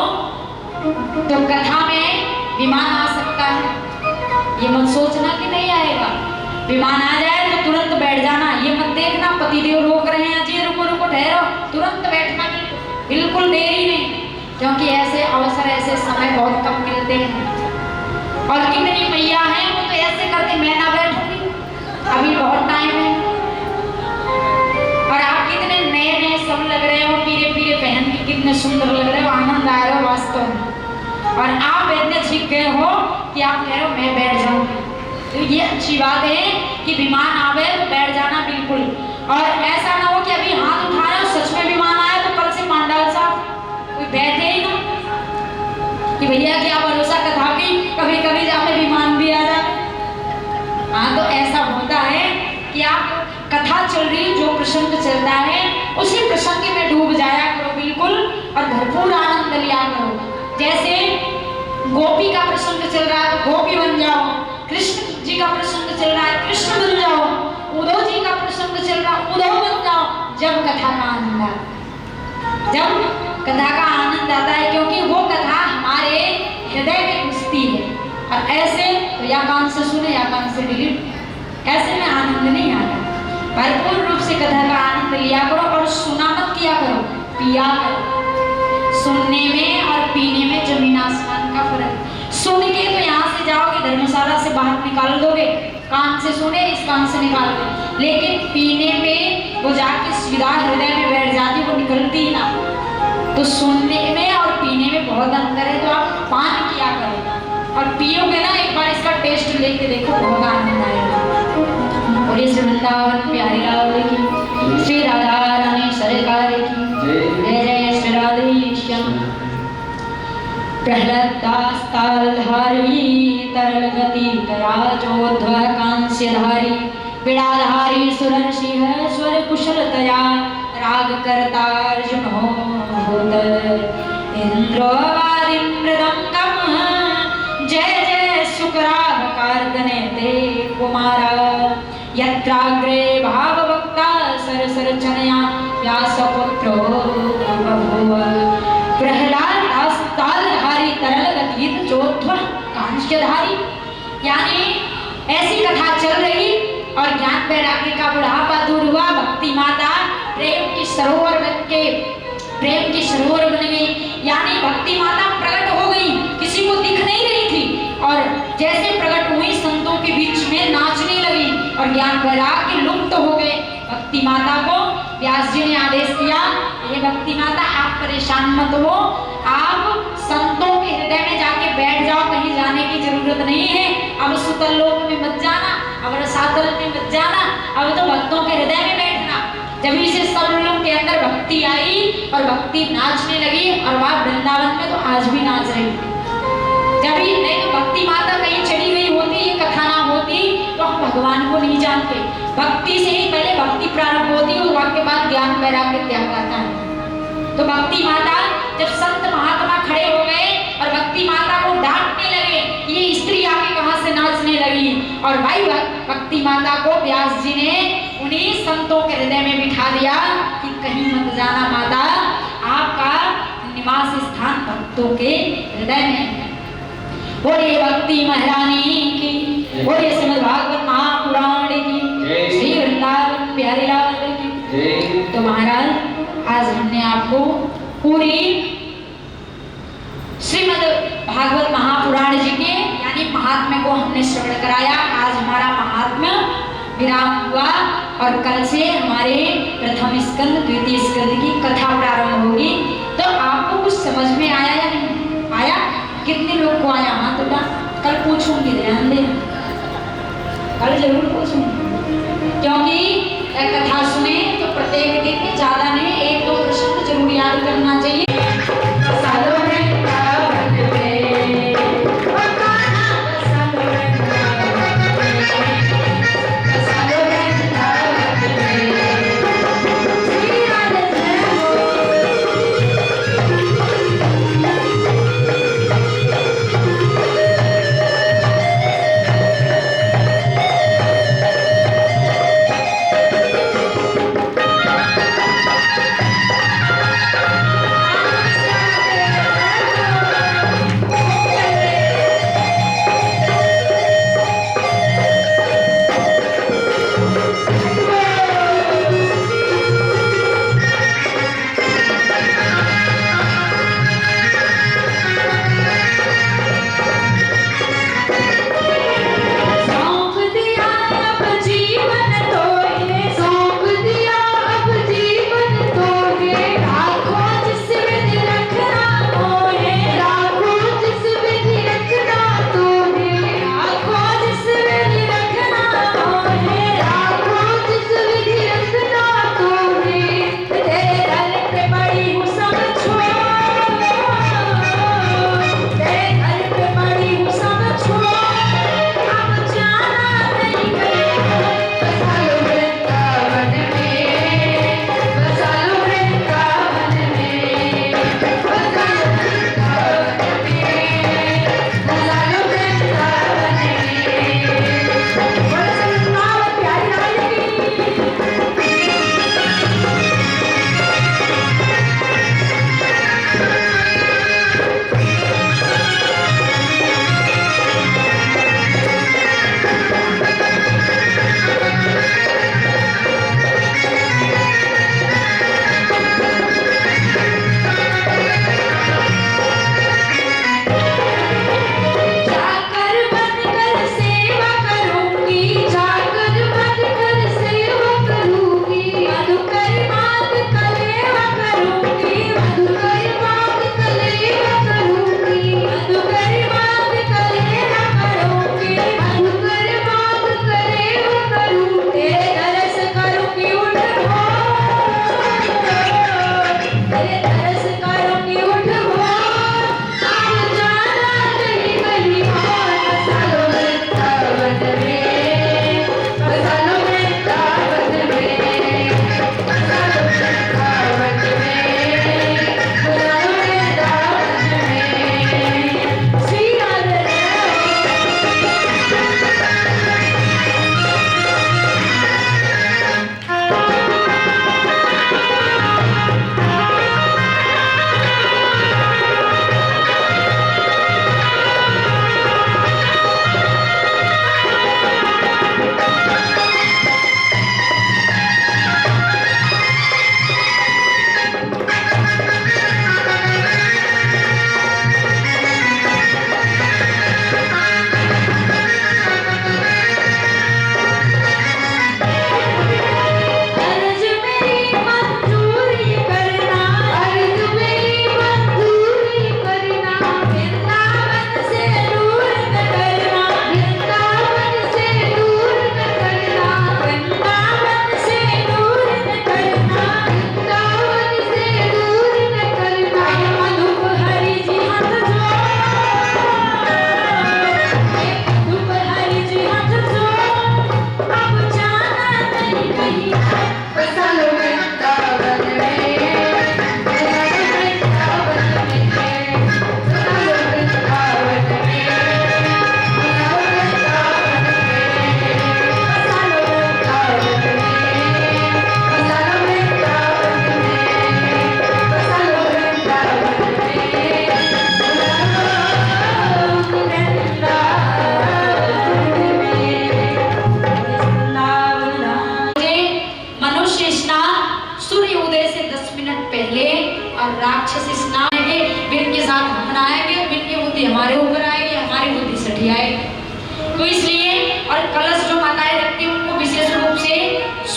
तो कथा में विमान आ सकता है, ये मत सोचना कि नहीं आएगा। विमान आ जाए तो तुरंत बैठ जाना, ये मत देखना पतिदेव रोक रहे हैं, जी रुको रुको ठहरो, तुरंत बैठना, बिल्कुल देरी नहीं, क्योंकि ऐसे अवसर ऐसे समय बहुत कम मिलते हैं। और कितनी मैया हैं वो तो ऐसे करते मैं ना बैठूंगी, अभी बहुत टाइम है। और आप कितने नए नए सब लग रहे हो, पीरे पीरे पहन के कितने सुंदर लग रहे हो, आनंद आ रहा हो वास्तव में। और आप इतने सीख गए हो कि आप कह रहे हो मैं बैठ जाऊंगी। तो ये अच्छी बात है कि विमान आवे तो बैठ जाना बिल्कुल। और ऐसा ना हो कि अभी हाथ उठाए और सच में विमान आया तो कल से पांडाल साहब कोई बैठे ही ना कि भैया क्या भरोसा कथा की, कभी कभी जाके विमान भी आ जाए। हाँ तो ऐसा होता है कि आप कथा चल रही, जो प्रसंग चलता है उसी प्रसंग में डूब जाया करो बिल्कुल, और भरपूर आनंद लिया करो। जैसे गोपी का प्रसंग चल रहा है तो गोपी बन जाओ, कृष्ण जी का प्रसंग चल रहा है कृष्ण बन जाओ, उद्धव जी का प्रसंग चल रहा है उद्धव बन जाओ, जब कथा का आनंद आता, जब कथा का आनंद आता है, क्योंकि वो कथा हमारे हृदय में घुसती है। और ऐसे तो या कान से सुने या कान से डिलीट, ऐसे में आनंद नहीं आता। भरपूर रूप से कथा का आनंद लिया करो और सुना मत किया करो, पिया करो। सुनने में और पीने में जमीन आसमान का फर्क। सुन के तो यहाँ से जाओगे धर्मशाला से बाहर निकाल दोगे, कान से सुने इस कान से निकाल दो, लेकिन पीने में वो जाके सीधा हृदय में बैठ जाती, वो निकलती ही ना। तो सुनने में और पीने में बहुत अंतर है, तो आप पान किया करो और पियोगे ना, एक बार इसका टेस्ट लेके देखो, बहुत आनंद आएगा। और इस वृंदावन प्यारी लाल की, श्री राधा रानी सरकार की जय, जय श्री राधे श्याम। प्रहलाद दास तालधारी तरल गति तराजोध्व कांस्यधारी, बिड़ाधारी सुरर्षिः स्वर कुशलतया, राग करता अर्जुन होत, इंद्रवादि मृदंगम जय जय शुक्राभ कार्दने ते कुमारा, यत्राग्रे भागवक्ता सरसर चनया व्यासपुत्रो बभूव। प्रहलाद दास तालधारी तरल गति चोध्व कांस्यधारी, यानी ऐसी कथा चल रही और ज्ञान वैराग्य का बुढ़ापा दूर हुआ, भक्ति माता प्रेम की सरोवर बन के प्रेम की सरोवर बन गई, यानी भक्ति माता प्रकट हो गई, किसी को दिख नहीं रही थी, और जैसे प्रकट हुई संतों के बीच में नाचने लगी और ज्ञान वैराग्य लुप्त हो गए। भक्ति माता को व्यास जी ने आदेश दिया, हे भक्ति माता आप परेशान मत हो, आप संतों के हृदय में जाके बैठ जाओ, कहीं जाने की जरूरत नहीं है। अब सुतल लोक में मत जाना, अब रसातल में मत जाना, अब तो भक्तों के हृदय में बैठना। जब से सब लोगों के अंदर भक्ति आई और भक्ति नाचने लगी, और वह वृंदावन में तो आज भी नाच रही। जब ही नहीं तो भक्ति माता कहीं चली गई होती, ये कथा ना होती तो हम भगवान को नहीं जानते। भक्ति से ही पहले भक्ति प्रारंभ होती है और उसके बाद ज्ञान वैराग्य त्याग आता है। तो भक्ति माता जब संत महात्मा खड़े हो गए और भक्ति माता को डांटने लगे, ये स्त्री आके कहां से नाचने लगी, और भाई भक्ति माता को व्यास जी ने उन्हीं संतों के हृदय में बिठा दिया कि कहीं मत जाना माता, आपका निवास स्थान भक्तों के हृदय में है। बोले भक्ति महारानी की, बोले श्रीमद् भागवत महापुराण की, श्री वृंदावन बिहारी लाल की। तो महाराज आज हमने आपको पूरी श्रीमद् भागवत महापुराण जी के यानी महात्म्य को हमने श्रवण कराया। आज हमारा महात्म्य विराम हुआ और कल से हमारे प्रथम स्कंद द्वितीय स्कंद की कथा प्रारंभ होगी। तो आपको कुछ समझ में आया या नहीं आया? कितने लोग को आया हाथ उठा? कल पूछूंगी, ध्यान देना, कल जरूर पूछूंगी, क्योंकि कथा सुने तो प्रत्येक दिन में ज्यादा नहीं, एक दो प्रश्न जरूर याद करना चाहिए।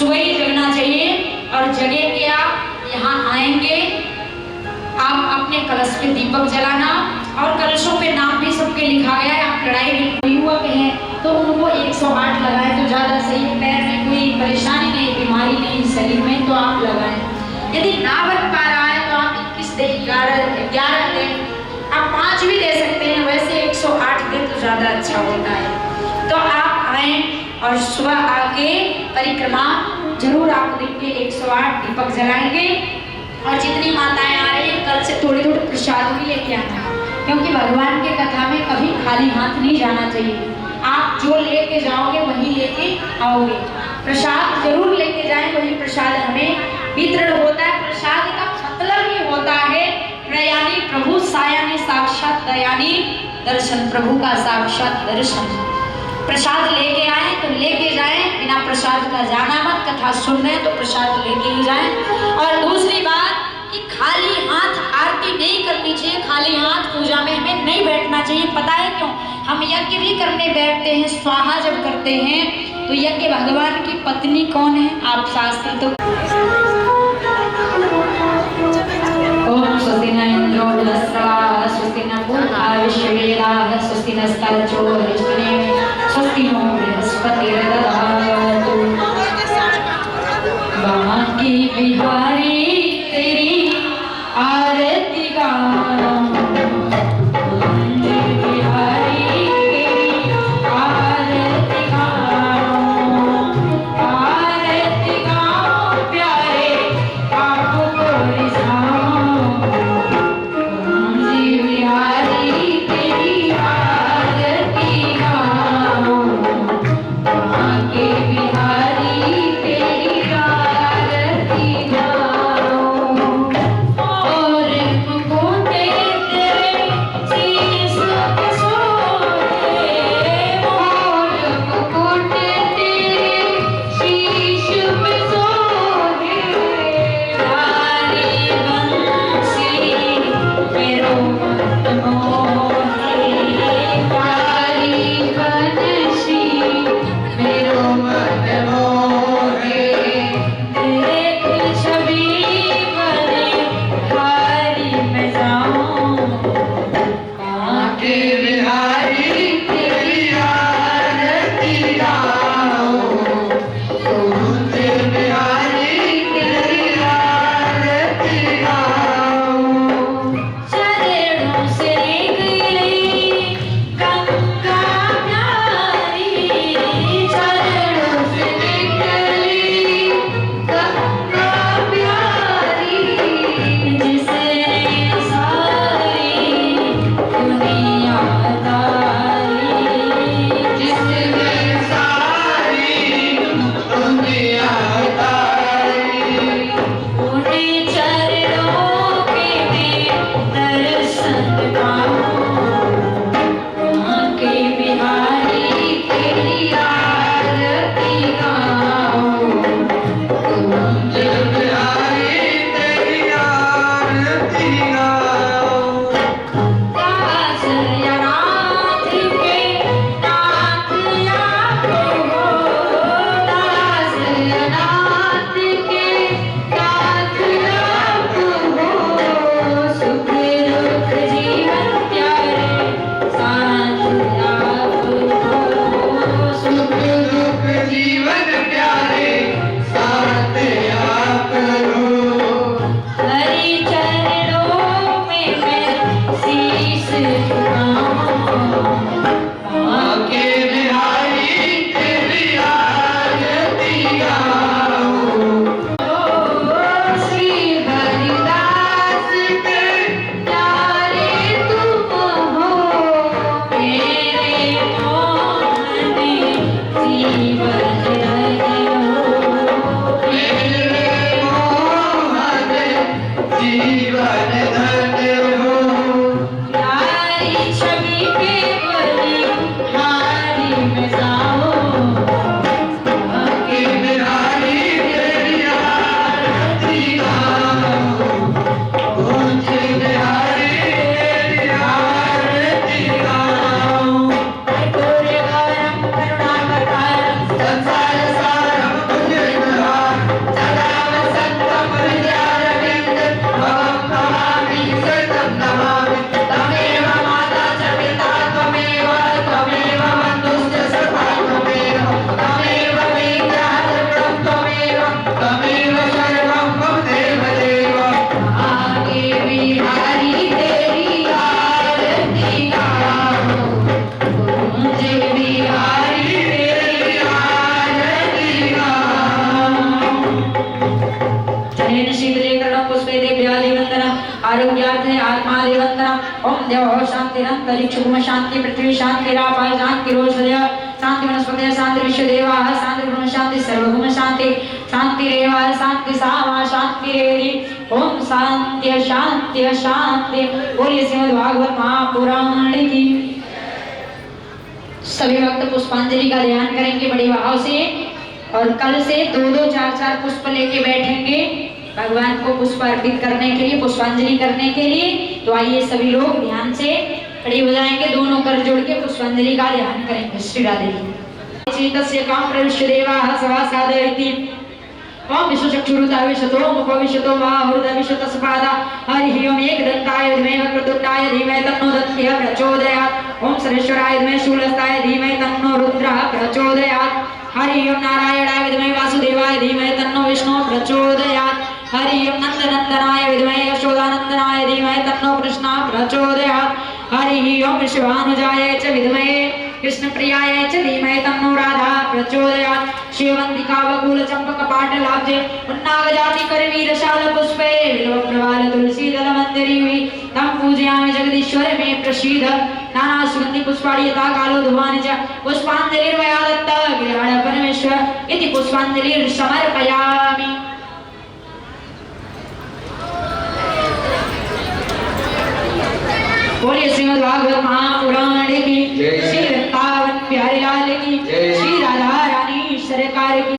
सुबह ही जगना चाहिए। और जगे के आप यहाँ आएंगे, आप अपने कलश पे दीपक जलाना और कलशों पे नाम भी सबके लिखा गया है। आप लड़ाई युवक हैं तो उनको 108 लगाए तो ज्यादा सही है। पैर में कोई परेशानी नहीं, बीमारी नहीं शरीर में, तो आप लगाएं। यदि ना बन पा रहा है तो आप 21 दे, 11 दे, आप 5 भी दे सकते हैं। वैसे 108 दे तो ज्यादा अच्छा होता है। तो आप आए और सुबह आके परिक्रमा जरूर आप दिन के 108 दीपक जलाएंगे। और जितनी माताएं आ रही हैं कल से थोड़े थोड़े प्रसाद भी लेके आना है, क्योंकि भगवान के कथा में कभी खाली हाथ नहीं जाना चाहिए। आप जो लेके जाओगे वही लेके आओगे। प्रसाद जरूर लेके जाएं, वही प्रसाद हमें वितरण होता है। प्रसाद का मतलब ही होता है प्रयानी प्रभु सायानी साक्षात दयानी दर्शन, प्रभु का साक्षात दर्शन। प्रसाद लेके आए तो लेके जाएं, बिना प्रसाद का जाना मत। कथा सुन रहे हैं तो प्रसाद लेके ही जाएं। और दूसरी बात कि खाली हाथ आरती नहीं करनी चाहिए, खाली हाथ पूजा में हमें नहीं बैठना चाहिए। पता है क्यों? हम यज्ञ भी करने बैठते हैं, स्वाहा जब करते हैं तो यज्ञ भगवान की पत्नी कौन है? आप शास्त्र तो ओम स्वस्ति न इंद्रो बृहस्पतिर्वा स्वस्ति न पूर्वा विश्ववेदाः स्वस्ति नस्तार्क्ष्यो अरिष्टनेमिः स्वस्ति नो बृहस्पतिर्दधातु। बांके बिहारी तेरी आरती गाऊं, बांके बिहारी तेरी आरती गाऊं, आरती गाऊं प्यारे आपको रिझाऊं। बांके बिहारी तेरी आरती गाऊं, बांके बिहारी तेरी आरती गाऊं। आरोग्यार्थ आत्मा देवंतरम ओम देव शांतिरंतरिक्षुम शांति पृथ्वी शांतिरापः शांतिरोषधय शांति वनस्पतय शांति विश्वदेवाः शांति ब्रह्म शांति सर्वभूम शांति शांतिरेव शांति सामा शांतिरेरि ओम शांति शांति शांति। बोलिए श्रीमद् भागवत महापुराण की। सभी भक्त पुष्पांजलि का ध्यान करेंगे बड़े भाव से और कल से 2-2 4-4 पुष्प लेके बैठेंगे भगवान को पुष्प अर्पित करने के लिए, पुष्पांजलि करने के लिए। तो आइए सभी लोग ध्यान से खड़े हो जाएंगे, दोनों कर जोड़ के पुष्पांजलि का ध्यान करेंगे। श्री राधे। चेतस्य काम प्रविश्य देवाः सवा साधयति ओम विश्वचक्षुरुता विश्वतो मुखो विश्वतो बाहुरुता विश्वतस्पादा हरिः ओम एकदन्ताय विद्महे वक्रतुण्डाय धीमहि तन्नो दन्तिः प्रचोदयात् ओम सर्वेश्वराय विद्महे शूलस्थाय धीमहि तन्नो रुद्रः प्रचोदयात् हरिः ओम नारायणाय विद्महे वासुदेवाय धीमहि तन्नो विष्णुः प्रचोदयात् हरिः ओम नन्दनन्दनाय विद्महे यशोदानन्दनाय धीमहि तन्नो कृष्णः प्रचोदयात् हरिः ओम शिवानुजाय च विद्महे कृष्णप्रियाय च धीमहि तन्नो राधा प्रचोदयात् शिववन्दिका वकुल चंपक पाटलाब्जे उन्नागजाति करवीरशाल पुष्पे बिल्वप्रवाल तुलसीदल मंदिरी तं पूजयामि जगदीश्वर मे प्रसीद नाना सुगंधि पुष्पाणि यथा कालो धूमानि च पुष्पाञ्जलिर्मया दत्ता गिरिराज परमेश्वर इति पुष्पाञ्जलिर्समर्पयामि। बोलिए श्रीमद् भागवत महापुराण की।